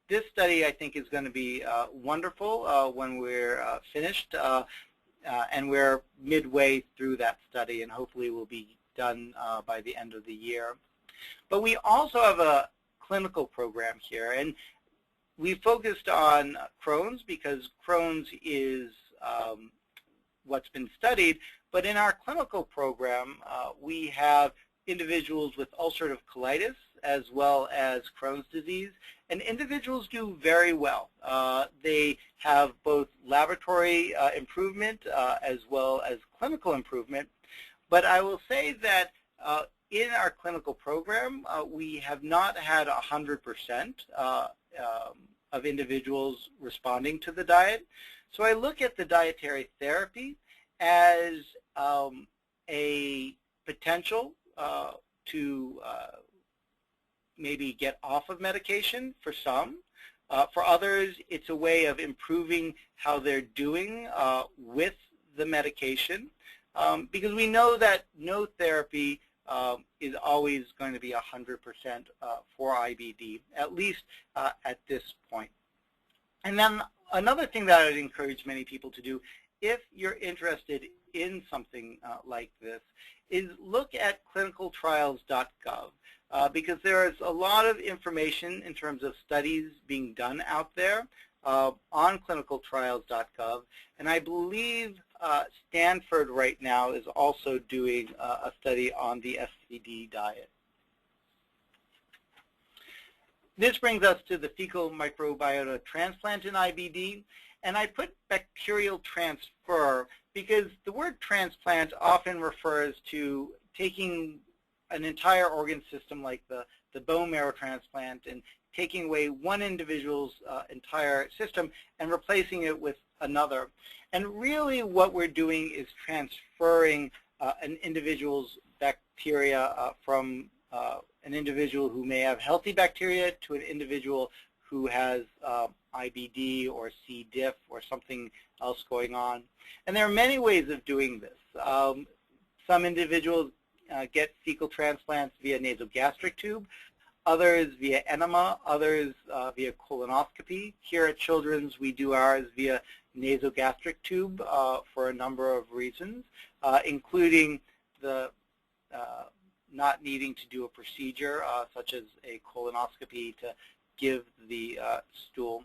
this study, I think, is going to be wonderful when we're finished. And we're midway through that study, and hopefully we'll be done by the end of the year. But we also have a clinical program here, and we focused on Crohn's because Crohn's is what's been studied. But in our clinical program, we have individuals with ulcerative colitis as well as Crohn's disease, and individuals do very well. They have both laboratory improvement as well as clinical improvement. But I will say that in our clinical program, we have not had 100% of individuals responding to the diet. So I look at the dietary therapy as a potential to maybe get off of medication for some. For others, it's a way of improving how they're doing with the medication, because we know that no therapy is always going to be 100% for IBD, at least at this point. And then another thing that I'd encourage many people to do, if you're interested in something like this, is look at clinicaltrials.gov. Because there is a lot of information in terms of studies being done out there on clinicaltrials.gov, and I believe Stanford right now is also doing a study on the SCD diet. This brings us to the fecal microbiota transplant in IBD, and I put bacterial transfer because the word transplant often refers to taking an entire organ system like the bone marrow transplant and taking away one individual's entire system and replacing it with another. And really what we're doing is transferring an individual's bacteria from an individual who may have healthy bacteria to an individual who has IBD or C. diff or something else going on. And there are many ways of doing this. Some individuals get fecal transplants via nasogastric tube, others via enema, others via colonoscopy. Here at Children's, we do ours via nasogastric tube for a number of reasons, including the not needing to do a procedure such as a colonoscopy to give the stool.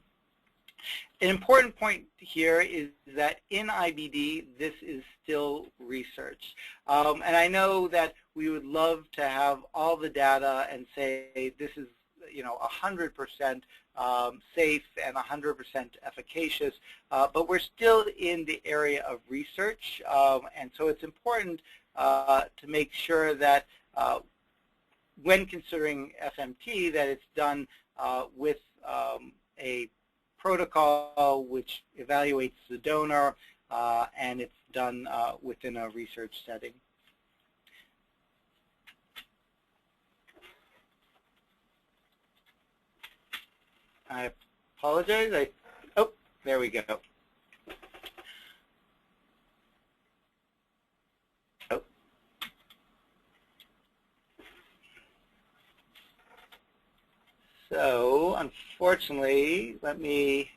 An important point here is that in IBD, this is still research. And I know that we would love to have all the data and say this is 100% safe and 100% efficacious, but we're still in the area of research, and so it's important to make sure that when considering FMT that it's done with a protocol which evaluates the donor, and it's done within a research setting. I apologize. Oh, there we go. Oh. So, unfortunately, let me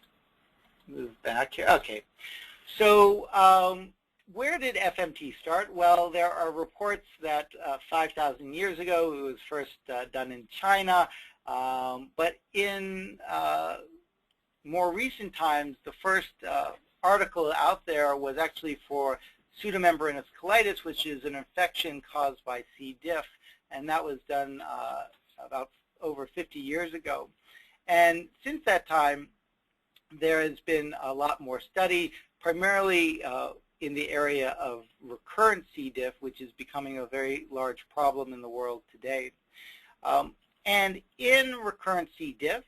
move back here. Okay. So, where did FMT start? Well, there are reports that 5,000 years ago it was first done in China, but in more recent times, the first article out there was actually for pseudomembranous colitis, which is an infection caused by C. diff, and that was done about over 50 years ago. And since that time, there has been a lot more study, primarily in the area of recurrent C. diff, which is becoming a very large problem in the world today. And in recurrent C. diff,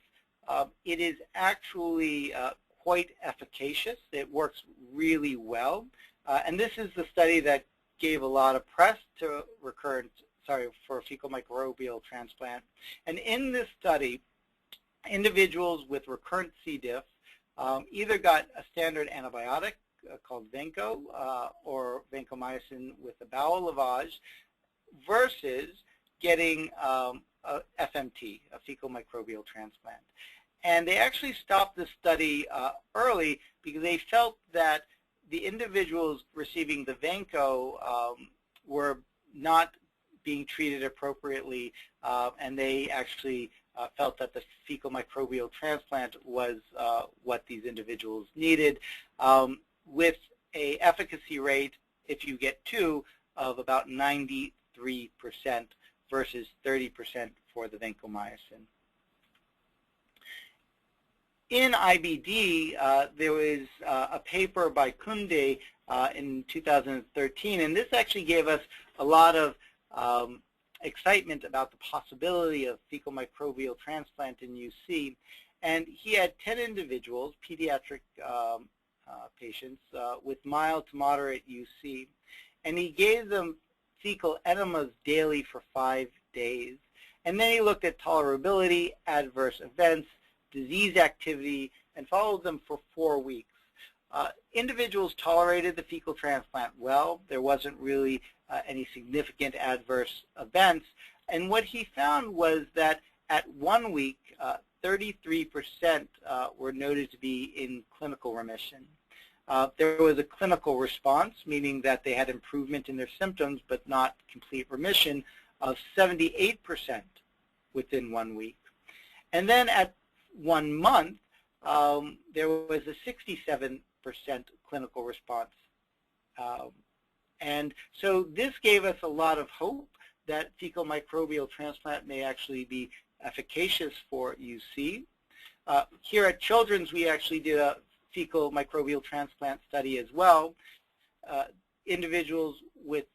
it is actually quite efficacious. It works really well. And this is the study that gave a lot of press to for fecal microbial transplant. And in this study, individuals with recurrent C. diff either got a standard antibiotic called Venco or vancomycin with a bowel lavage versus getting a FMT, a fecal microbial transplant. And they actually stopped the study early because they felt that the individuals receiving the Venco were not being treated appropriately, and they actually felt that the fecal microbial transplant was what these individuals needed, with an efficacy rate, if you get two, of about 93% versus 30% for the vancomycin. In IBD, there was a paper by Kunde in 2013, and this actually gave us a lot of excitement about the possibility of fecal microbial transplant in UC. And he had 10 individuals, pediatric patients, with mild to moderate UC, and he gave them fecal enemas daily for 5 days. And then he looked at tolerability, adverse events, disease activity, and followed them for 4 weeks. Individuals tolerated the fecal transplant well. There wasn't really any significant adverse events. And what he found was that at 1 week, 33% were noted to be in clinical remission. There was a clinical response, meaning that they had improvement in their symptoms but not complete remission, of 78% within 1 week. And then at 1 month, there was a 67% clinical response. And so this gave us a lot of hope that fecal microbial transplant may actually be efficacious for UC. Here at Children's, we actually did a fecal microbial transplant study as well. Individuals with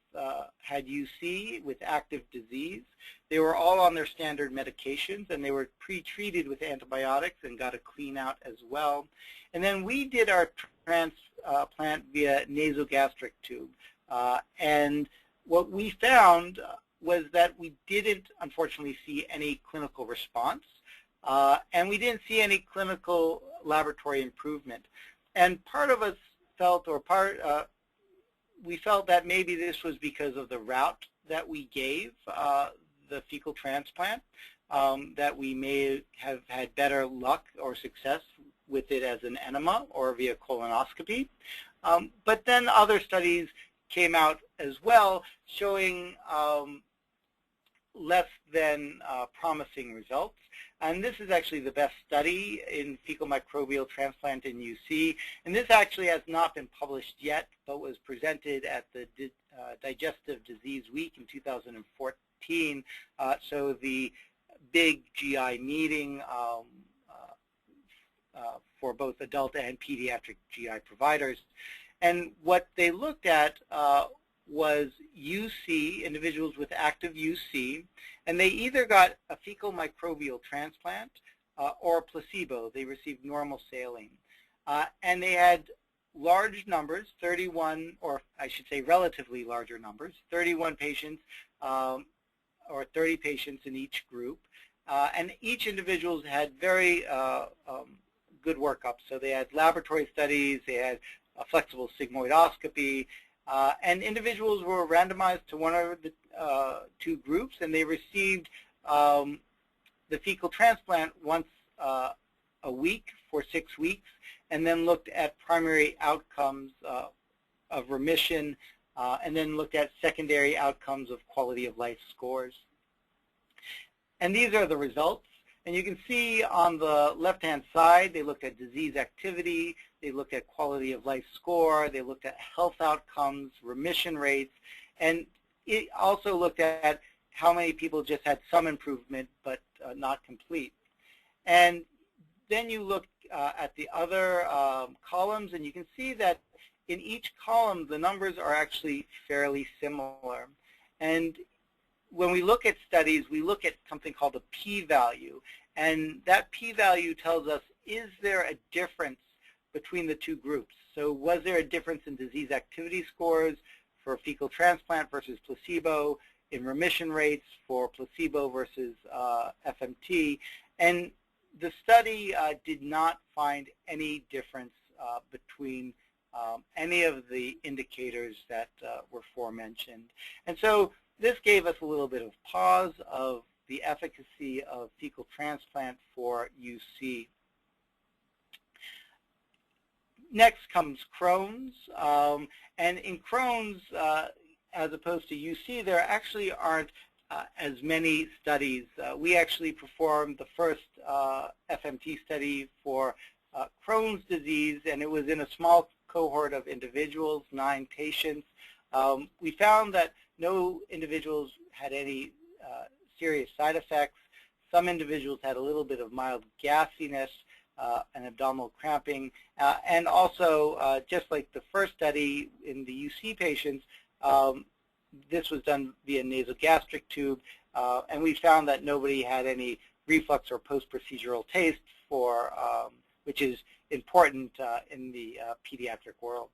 had UC with active disease. They were all on their standard medications, and they were pre-treated with antibiotics and got a clean out as well. And then we did our transplant via nasogastric tube. And what we found was that we didn't, unfortunately, see any clinical response, and we didn't see any clinical laboratory improvement. And part of us felt, or we felt that maybe this was because of the route that we gave the fecal transplant, that we may have had better luck or success with it as an enema or via colonoscopy. But then other studies came out as well showing less than promising results. And this is actually the best study in fecal microbial transplant in UC. And this actually has not been published yet, but was presented at the Digestive Disease Week in 2014. So the big GI meeting for both adult and pediatric GI providers. And what they looked at was UC, individuals with active UC, and they either got a fecal microbial transplant or a placebo. They received normal saline. And they had large numbers, 31, or I should say relatively larger numbers, 31 patients or 30 patients in each group. And each individual had very good workup. So they had laboratory studies, they had a flexible sigmoidoscopy, and individuals were randomized to one of the 2 groups, and they received the fecal transplant once a week for 6 weeks, and then looked at primary outcomes of remission, and then looked at secondary outcomes of quality of life scores. And these are the results. And you can see on the left-hand side, they looked at disease activity, they looked at quality of life score, they looked at health outcomes, remission rates, and it also looked at how many people just had some improvement but not complete. And then you look at the other columns, and you can see that in each column, the numbers are actually fairly similar. And when we look at studies, we look at something called a p-value, and that p-value tells us, is there a difference between the 2 groups? So was there a difference in disease activity scores for fecal transplant versus placebo, in remission rates for placebo versus FMT? And the study did not find any difference between any of the indicators that were aforementioned. And so this gave us a little bit of pause of the efficacy of fecal transplant for UC. Next comes Crohn's, and in Crohn's, as opposed to UC, there actually aren't as many studies. We actually performed the first FMT study for Crohn's disease, and it was in a small cohort of individuals, 9 patients. We found that no individuals had any serious side effects. Some individuals had a little bit of mild gassiness and abdominal cramping. And also, just like the first study in the UC patients, this was done via nasogastric tube. And we found that nobody had any reflux or post-procedural taste, for, which is important in the pediatric world.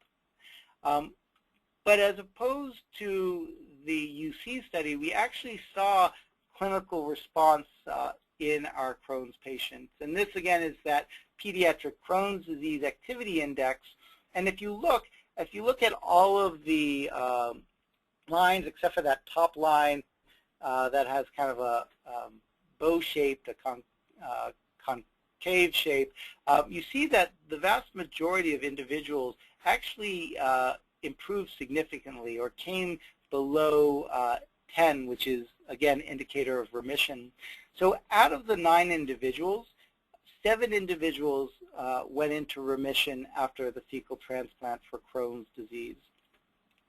But as opposed to the UC study, we actually saw clinical response in our Crohn's patients. And this, again, is that pediatric Crohn's disease activity index. And if you look at all of the lines, except for that top line that has kind of a bow-shaped, a concave shape, you see that the vast majority of individuals actually improved significantly or came below 10, which is, again, indicator of remission. So out of the 9 individuals, 7 individuals went into remission after the fecal transplant for Crohn's disease.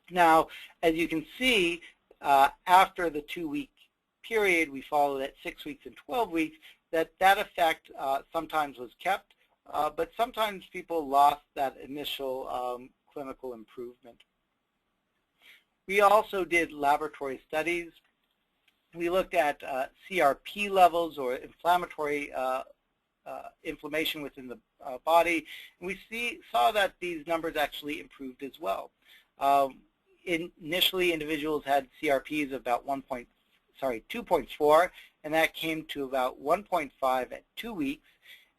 Now, as you can see, after the 2-week period, we followed at 6 weeks and 12 weeks, that effect sometimes was kept, but sometimes people lost that initial clinical improvement. We also did laboratory studies. We looked at CRP levels, or inflammatory inflammation within the body, and we saw that these numbers actually improved as well. Initially, individuals had CRPs of about 2.4, and that came to about 1.5 at 2 weeks.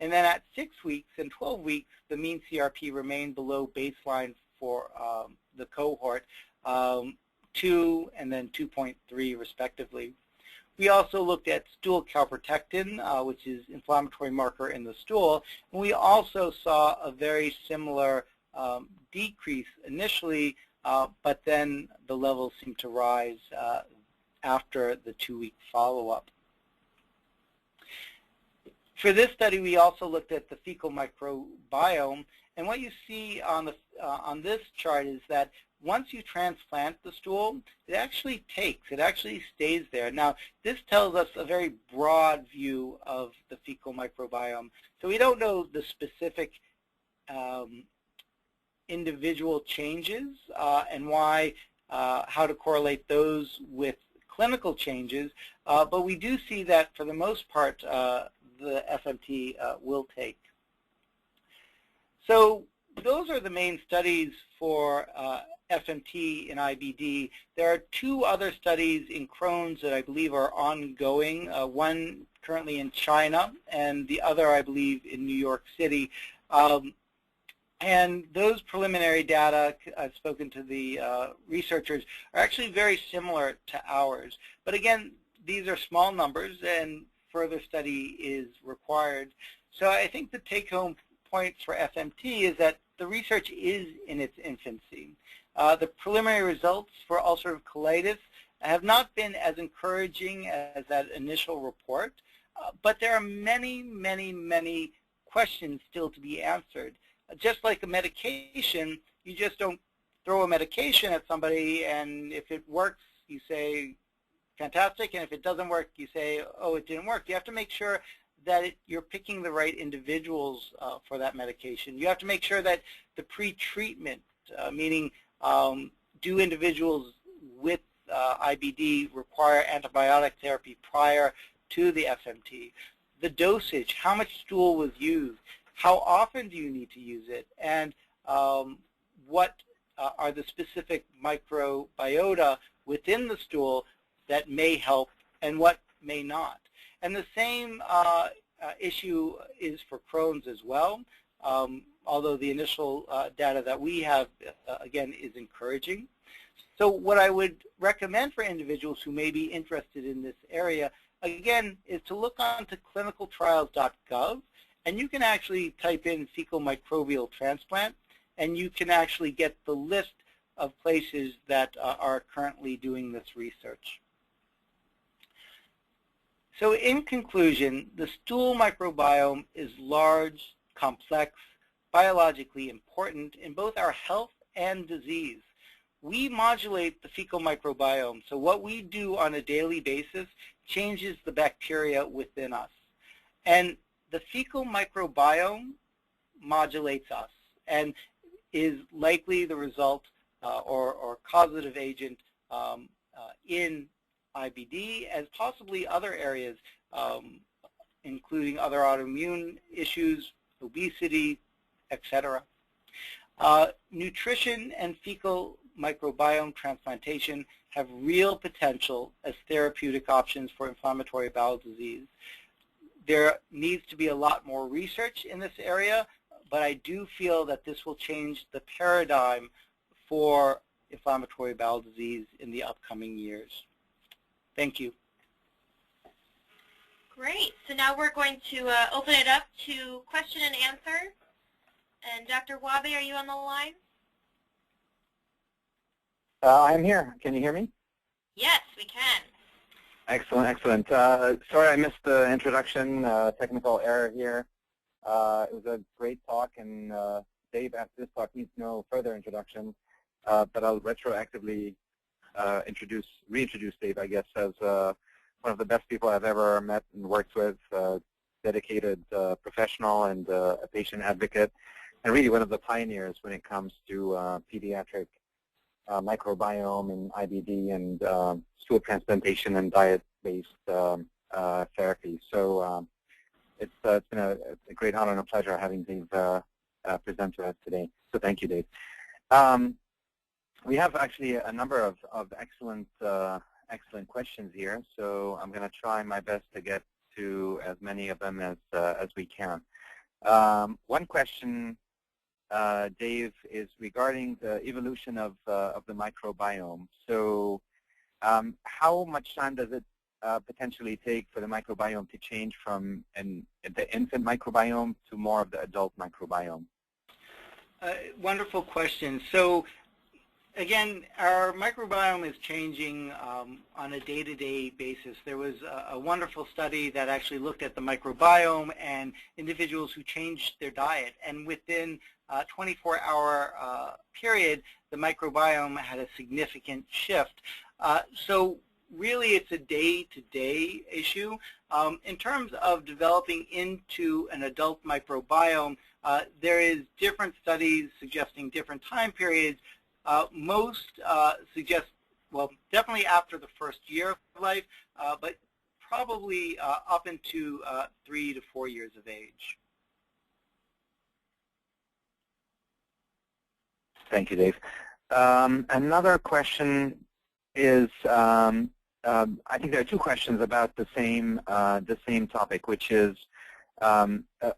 And then at 6 weeks and 12 weeks, the mean CRP remained below baseline for the cohort, 2 and then 2.3 respectively. We also looked at stool calprotectin, which is inflammatory marker in the stool, and we also saw a very similar decrease initially, but then the levels seemed to rise after the 2-week follow-up. For this study, we also looked at the fecal microbiome, and what you see on this chart is that once you transplant the stool, it actually stays there. Now, this tells us a very broad view of the fecal microbiome. So we don't know the specific individual changes and how to correlate those with clinical changes, but we do see that for the most part, the FMT will take. So those are the main studies for FMT in IBD. There are 2 other studies in Crohn's that I believe are ongoing, one currently in China and the other, I believe, in New York City. And those preliminary data, I've spoken to the researchers, are actually very similar to ours. But again, these are small numbers and further study is required. So I think the take-home points for FMT is that the research is in its infancy. The preliminary results for ulcerative colitis have not been as encouraging as that initial report, but there are many, many, many questions still to be answered. Just like a medication, you just don't throw a medication at somebody, and if it works, you say, fantastic, and if it doesn't work, you say, oh, it didn't work. You have to make sure that you're picking the right individuals for that medication. You have to make sure that the pre-treatment, meaning do individuals with IBD require antibiotic therapy prior to the FMT? The dosage, how much stool was used? How often do you need to use it? And what are the specific microbiota within the stool that may help and what may not? And the same issue is for Crohn's as well, although the initial data that we have, again, is encouraging. So what I would recommend for individuals who may be interested in this area, again, is to look onto clinicaltrials.gov, and you can actually type in fecal microbial transplant, and you can actually get the list of places that are currently doing this research. So in conclusion, the stool microbiome is large, complex, biologically important in both our health and disease. We modulate the fecal microbiome, so what we do on a daily basis changes the bacteria within us. And the fecal microbiome modulates us and is likely the result or causative agent in IBD, as possibly other areas, including other autoimmune issues, obesity, etc. Nutrition and fecal microbiome transplantation have real potential as therapeutic options for inflammatory bowel disease. There needs to be a lot more research in this area, but I do feel that this will change the paradigm for inflammatory bowel disease in the upcoming years. Thank you. Great. So now we're going to open it up to question and answer. And Dr. Wahby, are you on the line? I'm here. Can you hear me? Yes, we can. Excellent, excellent. Sorry I missed the introduction, technical error here. It was a great talk, and Dave, after this talk, needs no further introduction, but I'll retroactively reintroduce Dave, I guess, as one of the best people I've ever met and worked with, dedicated professional and a patient advocate, and really one of the pioneers when it comes to pediatric microbiome and IBD and stool transplantation and diet-based therapy. So it's been a great honor and a pleasure having Dave present to us today. So thank you, Dave. We have actually a number of excellent questions here, so I'm going to try my best to get to as many of them as we can. One question, Dave, is regarding the evolution of the microbiome. So how much time does it potentially take for the microbiome to change from the infant microbiome to more of the adult microbiome? Wonderful question. So again, our microbiome is changing on a day-to-day basis. There was a wonderful study that actually looked at the microbiome and individuals who changed their diet, and within a 24-hour period, the microbiome had a significant shift. So really, it's a day-to-day issue. In terms of developing into an adult microbiome, there is different studies suggesting different time periods. Most suggest, well, definitely after the first year of life, but probably up into 3 to 4 years of age. Thank you, Dave. Another question is, I think there are two questions about the same topic, which is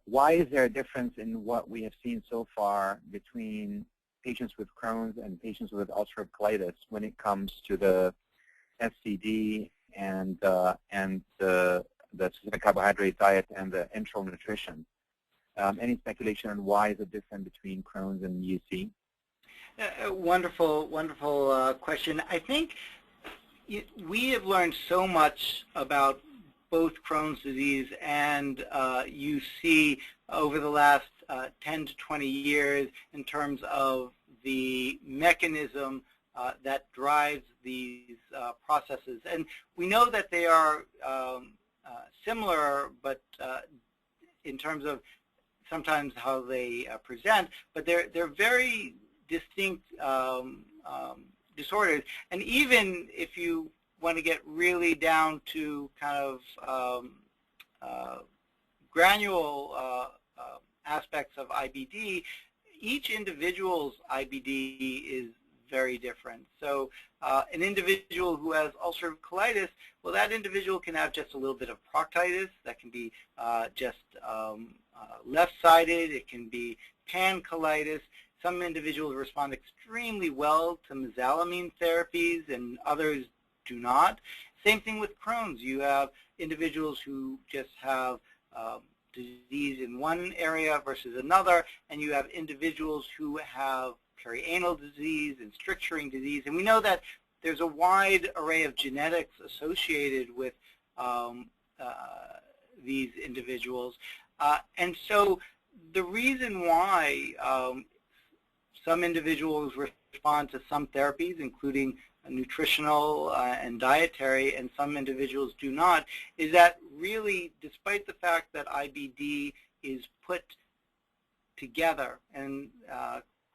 why is there a difference in what we have seen so far between patients with Crohn's and patients with ulcerative colitis when it comes to the SCD and the specific carbohydrate diet and the Antral nutrition? Any speculation on why is it different between Crohn's and UC? Wonderful, wonderful question. I think we have learned so much about both Crohn's disease and UC over the last 10 to 20 years in terms of the mechanism that drives these processes. And we know that they are similar, but in terms of sometimes how they present, but they're very distinct disorders. And even if you want to get really down to kind of granule aspects of IBD, each individual's IBD is very different. So an individual who has ulcerative colitis, well, that individual can have just a little bit of proctitis. That can be just left-sided. It can be pancolitis. Some individuals respond extremely well to mesalamine therapies and others do not. Same thing with Crohn's. You have individuals who just have disease in one area versus another, and you have individuals who have perianal disease and stricturing disease. And we know that there's a wide array of genetics associated with these individuals. And so the reason why some individuals respond to some therapies, including nutritional and dietary, and some individuals do not, is that really, despite the fact that IBD is put together and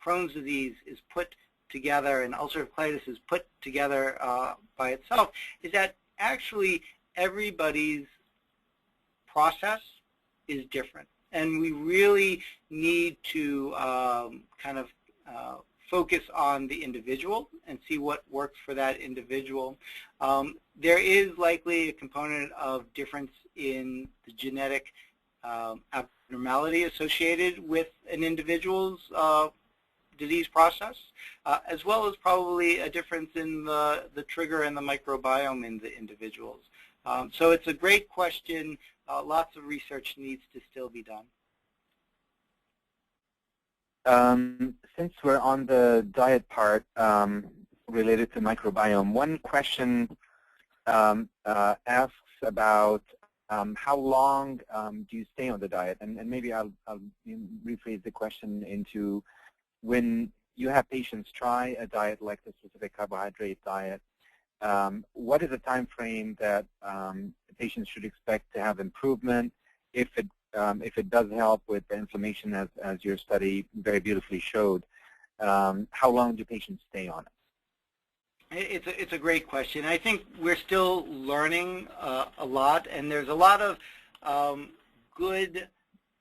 Crohn's disease is put together and ulcerative colitis is put together by itself, is that actually everybody's process is different. And we really need to kind of focus on the individual and see what works for that individual. There is likely a component of difference in the genetic abnormality associated with an individual's disease process, as well as probably a difference in the trigger and the microbiome in the individuals. So it's a great question. Lots of research needs to still be done. Since we're on the diet part related to microbiome, one question asks about how long do you stay on the diet? And maybe I'll rephrase the question into when you have patients try a diet like the specific carbohydrate diet, what is the time frame that patients should expect to have improvement if it does help with the inflammation as your study very beautifully showed? How long do patients stay on it? It's a great question. I think we're still learning a lot, and there's a lot of good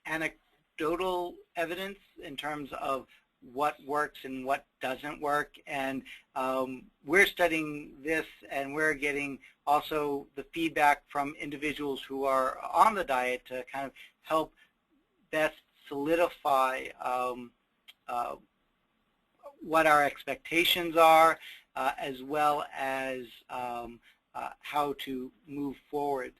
anecdotal evidence in terms of what works and what doesn't work, and we're studying this, and we're getting also the feedback from individuals who are on the diet to kind of help best solidify what our expectations are, as well as how to move forward.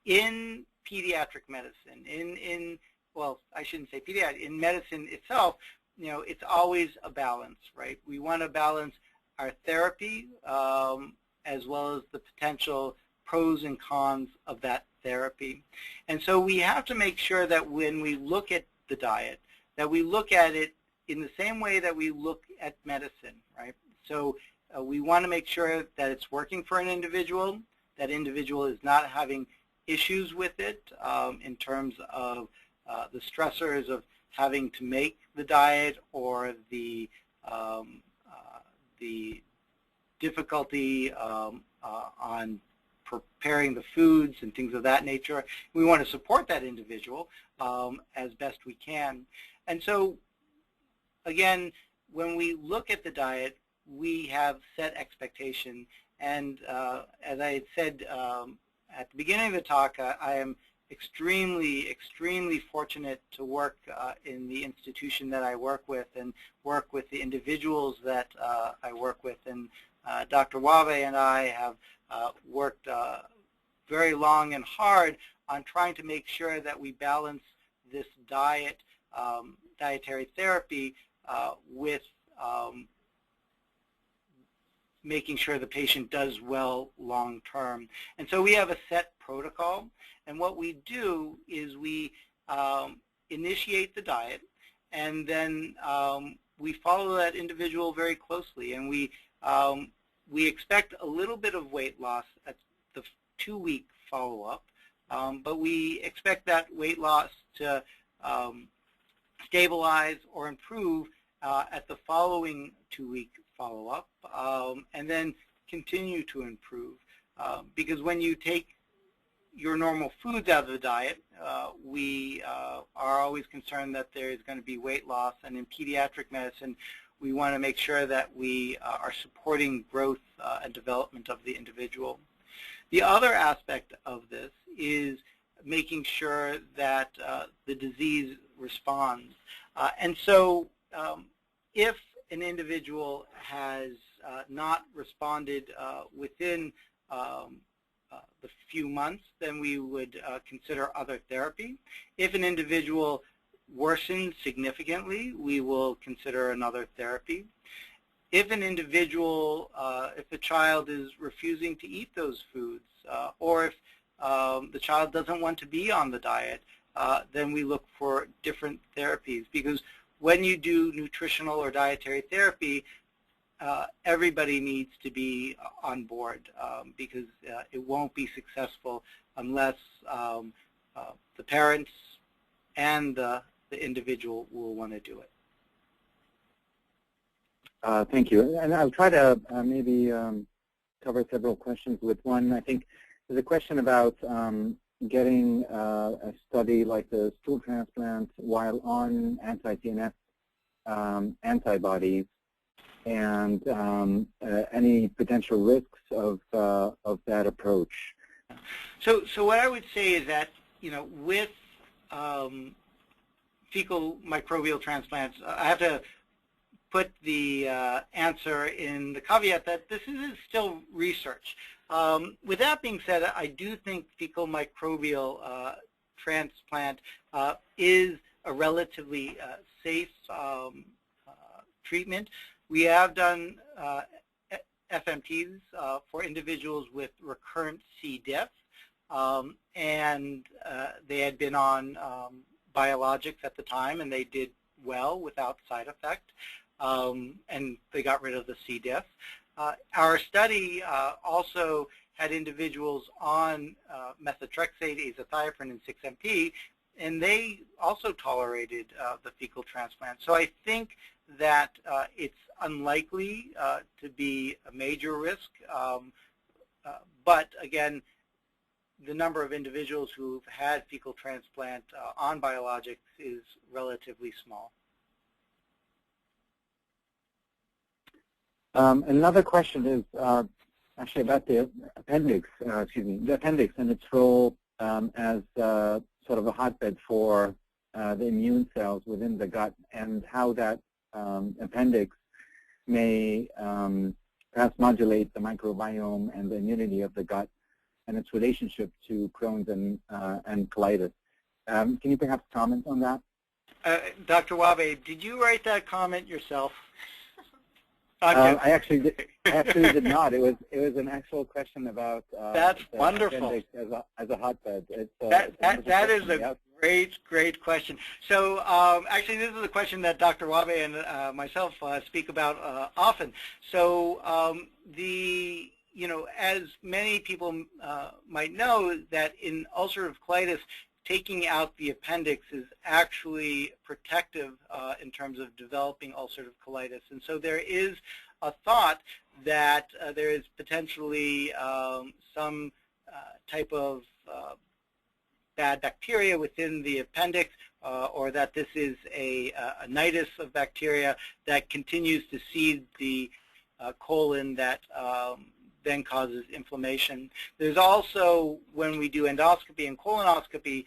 In pediatric medicine, well, I shouldn't say pediatric, in medicine itself, it's always a balance, right? We want to balance our therapy as well as the potential pros and cons of that therapy. And so we have to make sure that when we look at the diet, that we look at it in the same way that we look at medicine, right? So we want to make sure that it's working for an individual, that individual is not having issues with it in terms of the stressors of having to make the diet or the difficulty on preparing the foods and things of that nature. We want to support that individual as best we can. And so, again, when we look at the diet, we have set expectation. And as I had said at the beginning of the talk, I am extremely fortunate to work in the institution that I work with and work with the individuals that I work with. And Dr. Wahby and I have worked very long and hard on trying to make sure that we balance this dietary therapy with making sure the patient does well long term. And so we have a set protocol, and what we do is we initiate the diet, and then we follow that individual very closely, and we expect a little bit of weight loss at the 2-week follow-up, but we expect that weight loss to stabilize or improve at the following 2-week follow-up, and then continue to improve. Because when you take your normal foods out of the diet, we are always concerned that there is going to be weight loss, and in pediatric medicine, we want to make sure that we are supporting growth and development of the individual. The other aspect of this is making sure that the disease responds. And so if an individual has not responded within the few months, then we would consider other therapy. If an individual worsens significantly, we will consider another therapy. If an individual, if a child is refusing to eat those foods, or if the child doesn't want to be on the diet, then we look for different therapies. Because when you do nutritional or dietary therapy, everybody needs to be on board because it won't be successful unless the parents and the individual will want to do it. Thank you. And I'll try to maybe cover several questions with one. I think there's a question about getting a study like the stool transplant while on anti-TNF antibodies, and any potential risks of that approach? So what I would say is that, with fecal microbial transplants, I have to put the answer in the caveat that this is still research. With that being said, I do think fecal microbial transplant is a relatively safe treatment. We have done FMTs for individuals with recurrent C. diff, and they had been on biologics at the time, and they did well without side effect, and they got rid of the C. diff. Our study also had individuals on methotrexate, azathioprine, and 6-MP, and they also tolerated the fecal transplant. So I think that it's unlikely to be a major risk, but again, the number of individuals who've had fecal transplant on biologics is relatively small. Another question is actually about the appendix, the appendix and its role as sort of a hotbed for the immune cells within the gut, and how that appendix may perhaps modulate the microbiome and the immunity of the gut and its relationship to Crohn's and colitis. Can you perhaps comment on that? Dr. Wahby, did you write that comment yourself? I actually did not. It was an actual question about that's wonderful. As a hotbed. That is a great question. So actually, this is a question that Dr. Wahby and myself speak about often. So as many people might know, that in ulcerative colitis, taking out the appendix is actually protective in terms of developing ulcerative colitis. And so there is a thought that there is potentially some type of bad bacteria within the appendix, or that this is a nidus of bacteria that continues to seed the colon that then causes inflammation. There's also, when we do endoscopy and colonoscopy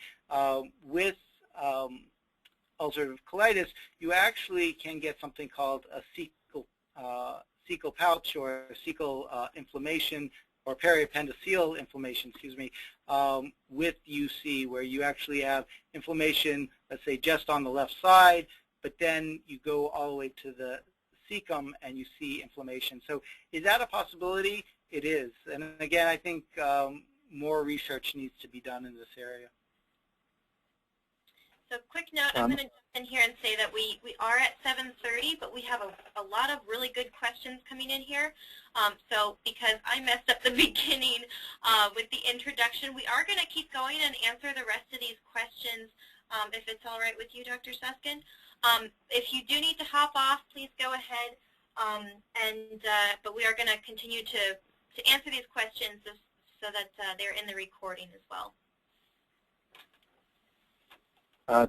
with ulcerative colitis, you actually can get something called a cecal pouch, or cecal inflammation, or periappendiceal inflammation, with UC, where you actually have inflammation, let's say, just on the left side, but then you go all the way to the cecum and you see inflammation. So is that a possibility? It is. And again, I think more research needs to be done in this area. So quick note, I'm going to jump in here and say that we are at 7:30, but we have a lot of really good questions coming in here. So because I messed up the beginning with the introduction, we are going to keep going and answer the rest of these questions if it's all right with you, Dr. Suskind. If you do need to hop off, please go ahead. But we are going to continue to answer these questions so that they're in the recording as well.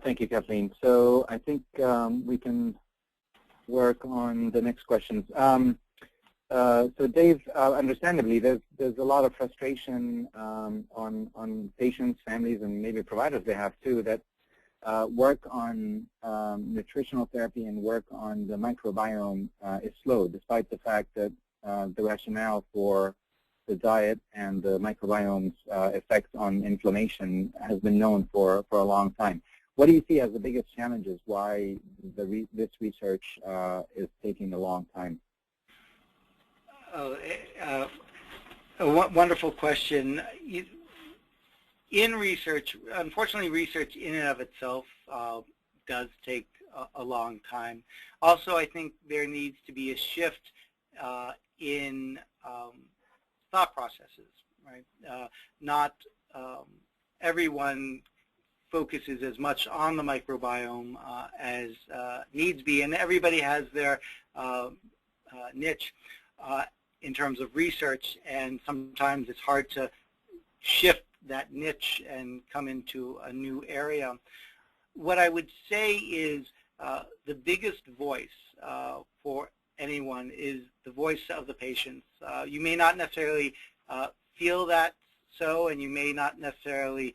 Thank you, Kathleen. So I think we can work on the next questions. So Dave, understandably, there's a lot of frustration on patients, families, and maybe providers they have too, that work on nutritional therapy and work on the microbiome is slow, despite the fact that the rationale for the diet and the microbiome's effects on inflammation has been known for a long time. What do you see as the biggest challenges why this research is taking a long time? A wonderful question. In research, unfortunately, research in and of itself does take a long time. Also, I think there needs to be a shift in thought processes, right? Not everyone focuses as much on the microbiome as needs be, and everybody has their niche in terms of research, and sometimes it's hard to shift that niche and come into a new area. What I would say is the biggest voice for anyone is the voice of the patients. You may not necessarily feel that so, and you may not necessarily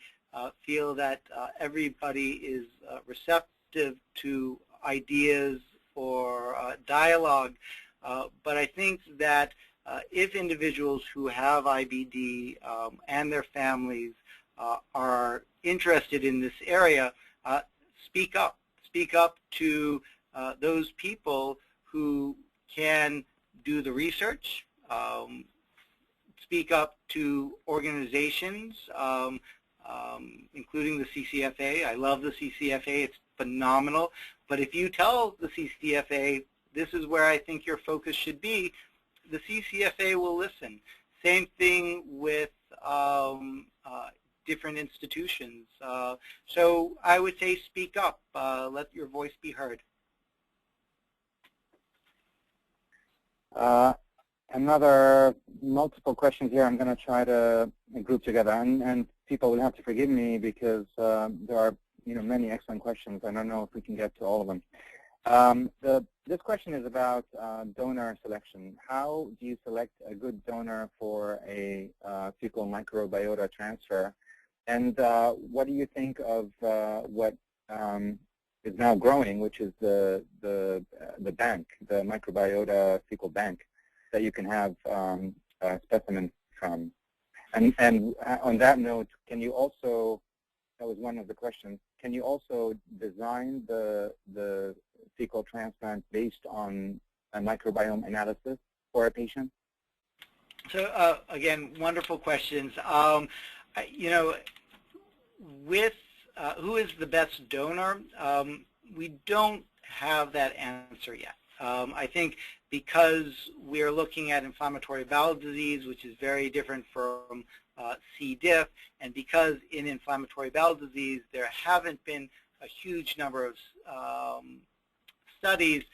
feel that everybody is receptive to ideas or dialogue, but I think that if individuals who have IBD and their families are interested in this area, speak up. Speak up to those people who can do the research, speak up to organizations, including the CCFA. I love the CCFA. It's phenomenal. But if you tell the CCFA, this is where I think your focus should be, the CCFA will listen. Same thing with different institutions. So I would say speak up. Let your voice be heard. Another multiple questions here I'm going to try to group together, and people will have to forgive me because there are many excellent questions. I don't know if we can get to all of them. This question is about donor selection. How do you select a good donor for a fecal microbiota transfer? And what do you think of what is now growing, which is the bank, the microbiota fecal bank, that you can have specimens from? And on that note, can you also, that was one of the questions, can you also design the fecal transplant based on a microbiome analysis for a patient? So again, wonderful questions. With who is the best donor, we don't have that answer yet. I think because we're looking at inflammatory bowel disease, which is very different from C. diff, and because in inflammatory bowel disease there haven't been a huge number of studies,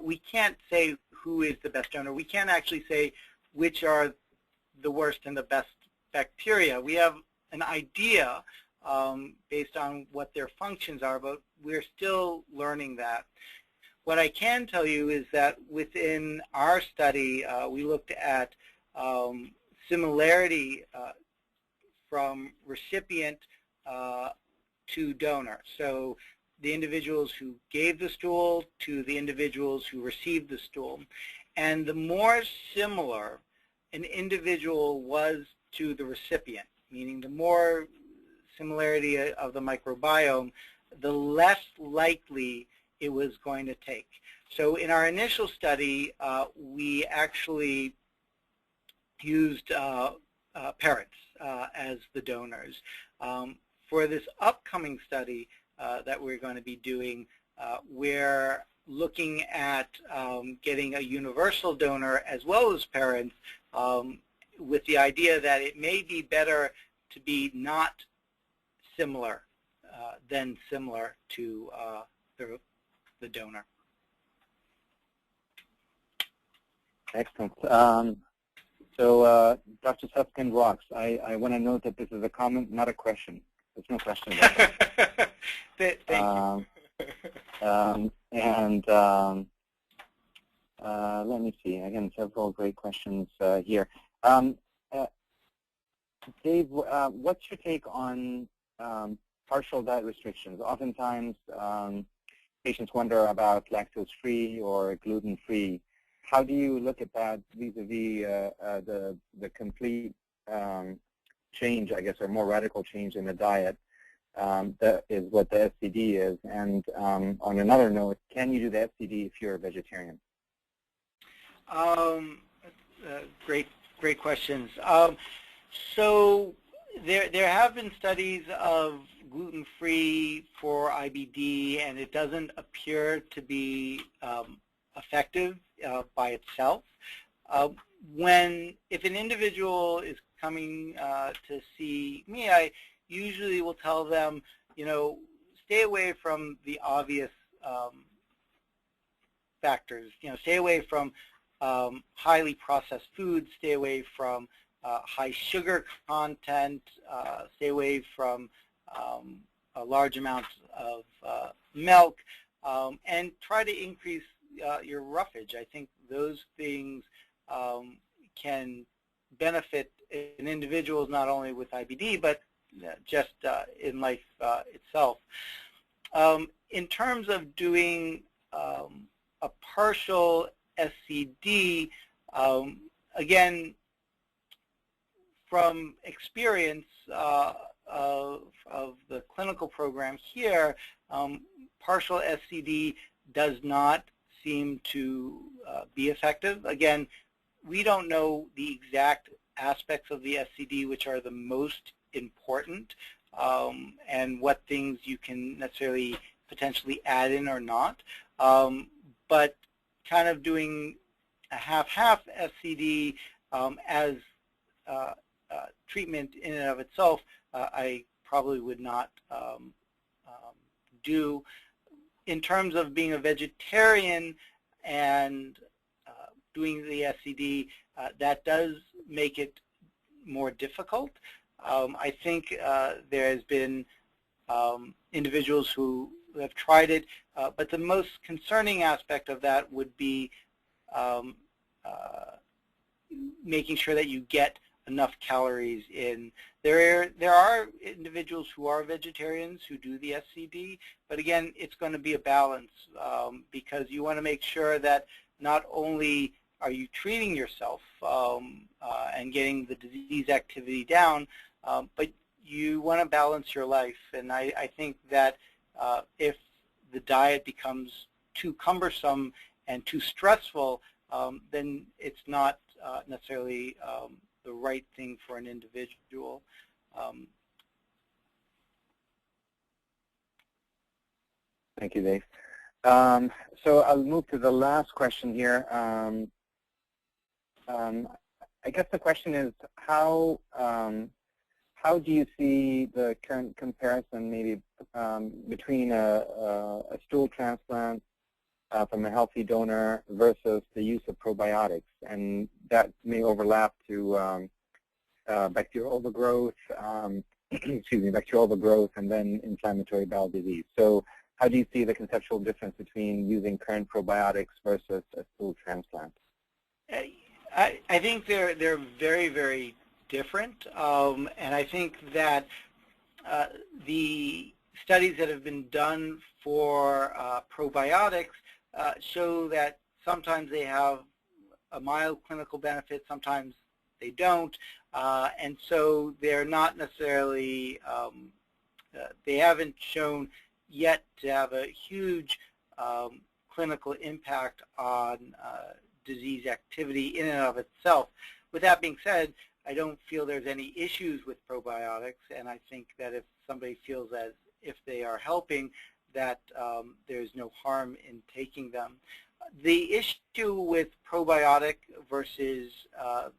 we can't say who is the best donor. We can't actually say which are the worst and the best bacteria. We have an idea based on what their functions are, but we're still learning that. What I can tell you is that within our study, we looked at similarity from recipient to donor. So the individuals who gave the stool to the individuals who received the stool. And the more similar an individual was to the recipient, meaning the more similarity of the microbiome, the less likely it was going to take. So in our initial study, we actually used parents as the donors. For this upcoming study that we're going to be doing, we're looking at getting a universal donor as well as parents, with the idea that it may be better to be not similar than similar to the donor. Excellent. So Dr. Suskind rocks. I want to note that this is a comment, not a question. There's no question about that. Thank you. Let me see. Again, several great questions here. Dave, what's your take on partial diet restrictions? Oftentimes, patients wonder about lactose-free or gluten-free. How do you look at that vis-a-vis the complete change, I guess, or more radical change in the diet? That is what the SCD is. And on another note, can you do the SCD if you're a vegetarian? Great questions. So there have been studies of gluten-free for IBD, and it doesn't appear to be effective by itself. If an individual is coming to see me, I usually will tell them, stay away from the obvious factors. Stay away from highly processed foods, stay away from high sugar content, stay away from a large amount of milk. and try to increase your roughage. I think those things can benefit an individual not only with IBD, but just in life itself. In terms of doing a partial SCD, again, from experience of the clinical program here, partial SCD does not seem to be effective. Again, we don't know the exact aspects of the SCD which are the most important, and what things you can necessarily potentially add in or not. But kind of doing a half-half SCD as treatment in and of itself, I probably would not do. In terms of being a vegetarian and doing the SCD, that does make it more difficult. I think there has been individuals who have tried it, but the most concerning aspect of that would be making sure that you get enough calories in. There are individuals who are vegetarians who do the SCD, but again, it's going to be a balance because you want to make sure that not only are you treating yourself and getting the disease activity down, but you want to balance your life. And I think that if the diet becomes too cumbersome and too stressful, then it's not necessarily the right thing for an individual. Thank you, Dave. So I'll move to the last question here. I guess the question is how do you see the current comparison maybe between a stool transplant from a healthy donor versus the use of probiotics? And that may overlap to bacterial overgrowth, excuse me, bacterial overgrowth and then inflammatory bowel disease. So how do you see the conceptual difference between using current probiotics versus a stool transplant? I think they're very, very different, and I think that the studies that have been done for probiotics show that sometimes they have a mild clinical benefit, sometimes they don't, and so they're not necessarily, they haven't shown yet to have a huge clinical impact on disease activity in and of itself. With that being said, I don't feel there's any issues with probiotics, and I think that if somebody feels as if they are helping, that there's no harm in taking them. The issue with probiotic versus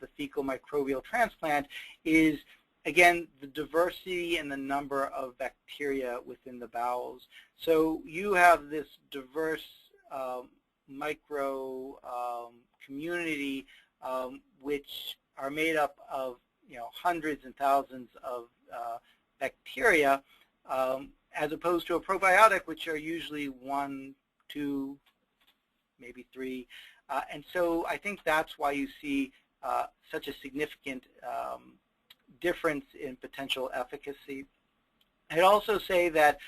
the fecal microbial transplant is, again, the diversity and the number of bacteria within the bowels. So you have this diverse micro community which are made up of hundreds and thousands of bacteria, as opposed to a probiotic, which are usually 1, 2, maybe 3. And so I think that's why you see such a significant difference in potential efficacy. I'd also say that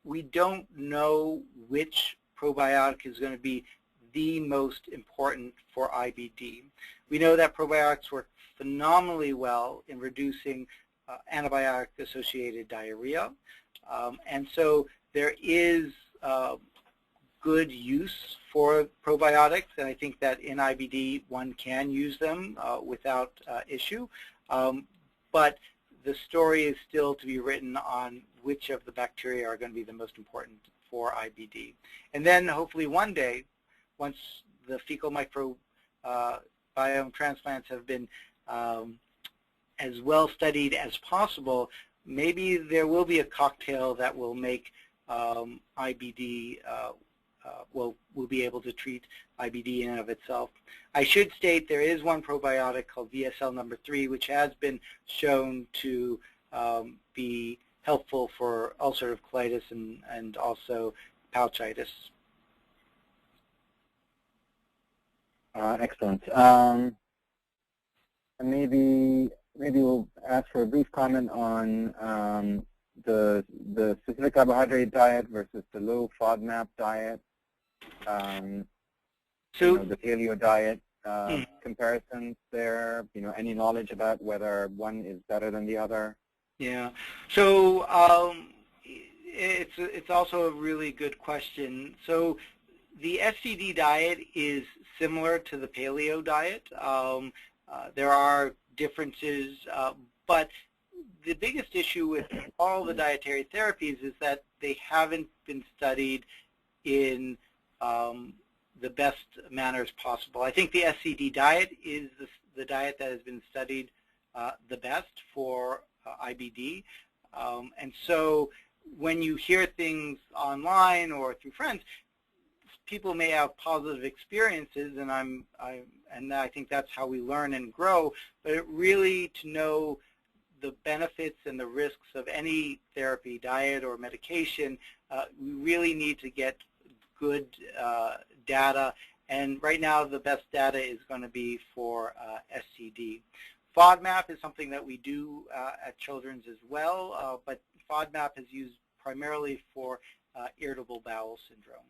we don't know which probiotic is going to be the most important for IBD. We know that probiotics work phenomenally well in reducing antibiotic-associated diarrhea, and so there is good use for probiotics, and I think that in IBD one can use them without issue, but the story is still to be written on which of the bacteria are going to be the most important for IBD. And then hopefully one day, once the fecal microbiome transplants have been as well studied as possible, maybe there will be a cocktail that will make IBD, we'll be able to treat IBD in and of itself. I should state there is one probiotic called VSL number 3, which has been shown to be helpful for ulcerative colitis and also pouchitis. Excellent. And maybe we'll ask for a brief comment on the specific carbohydrate diet versus the low FODMAP diet, the paleo diet, comparisons there, any knowledge about whether one is better than the other? Yeah. So it's also a really good question. So the SCD diet is similar to the paleo diet. There are differences, but the biggest issue with all the dietary therapies is that they haven't been studied in the best manners possible. I think the SCD diet is the diet that has been studied the best for IBD. And so when you hear things online or through friends, people may have positive experiences, and I think that's how we learn and grow. But really, to know the benefits and the risks of any therapy, diet, or medication, we really need to get good data. And right now, the best data is going to be for SCD. FODMAP is something that we do at Children's as well, but FODMAP is used primarily for irritable bowel syndrome.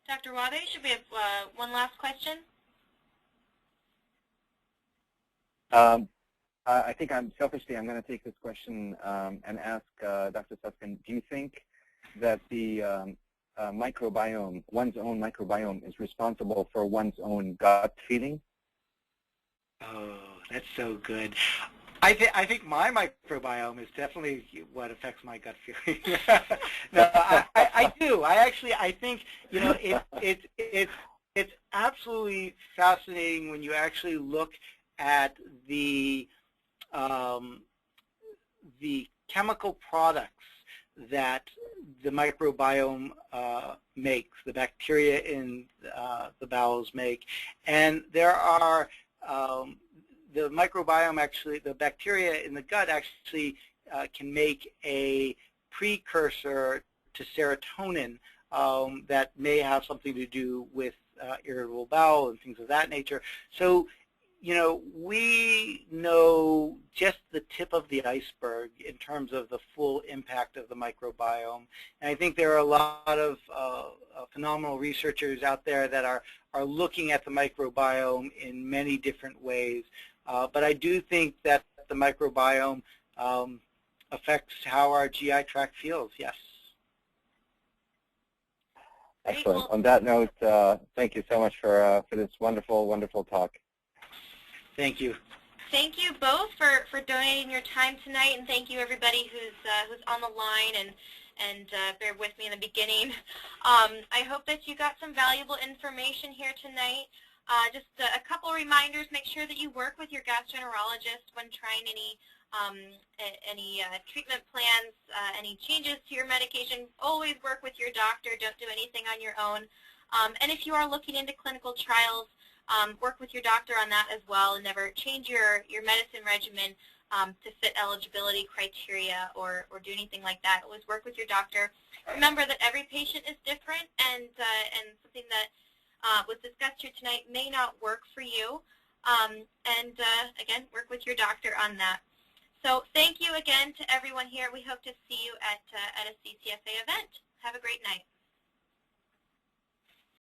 Dr. Wahby, should we have one last question? I think I'm going to take this question and ask Dr. Suskind, do you think that the microbiome, one's own microbiome, is responsible for one's own gut feeling? Oh, that's so good. I think my microbiome is definitely what affects my gut feeling. No, I do. I think it's absolutely fascinating when you actually look at the chemical products that the microbiome makes, the bacteria in the bowels make, and there are the microbiome actually, the bacteria in the gut actually can make a precursor to serotonin that may have something to do with irritable bowel and things of that nature. So, we know just the tip of the iceberg in terms of the full impact of the microbiome. And I think there are a lot of phenomenal researchers out there that are looking at the microbiome in many different ways. But I do think that the microbiome affects how our GI tract feels, yes. Excellent. On that note, thank you so much for this wonderful, wonderful talk. Thank you. Thank you both for donating your time tonight, and thank you everybody who's on the line and bear with me in the beginning. I hope that you got some valuable information here tonight. Just a couple of reminders: make sure that you work with your gastroenterologist when trying any treatment plans, any changes to your medication. Always work with your doctor. Don't do anything on your own. And if you are looking into clinical trials, work with your doctor on that as well, and never change your medicine regimen to fit eligibility criteria or do anything like that. Always work with your doctor. Remember that every patient is different, and something that was discussed here tonight may not work for you. Again, work with your doctor on that. So thank you again to everyone here. We hope to see you at a CCFA event. Have a great night.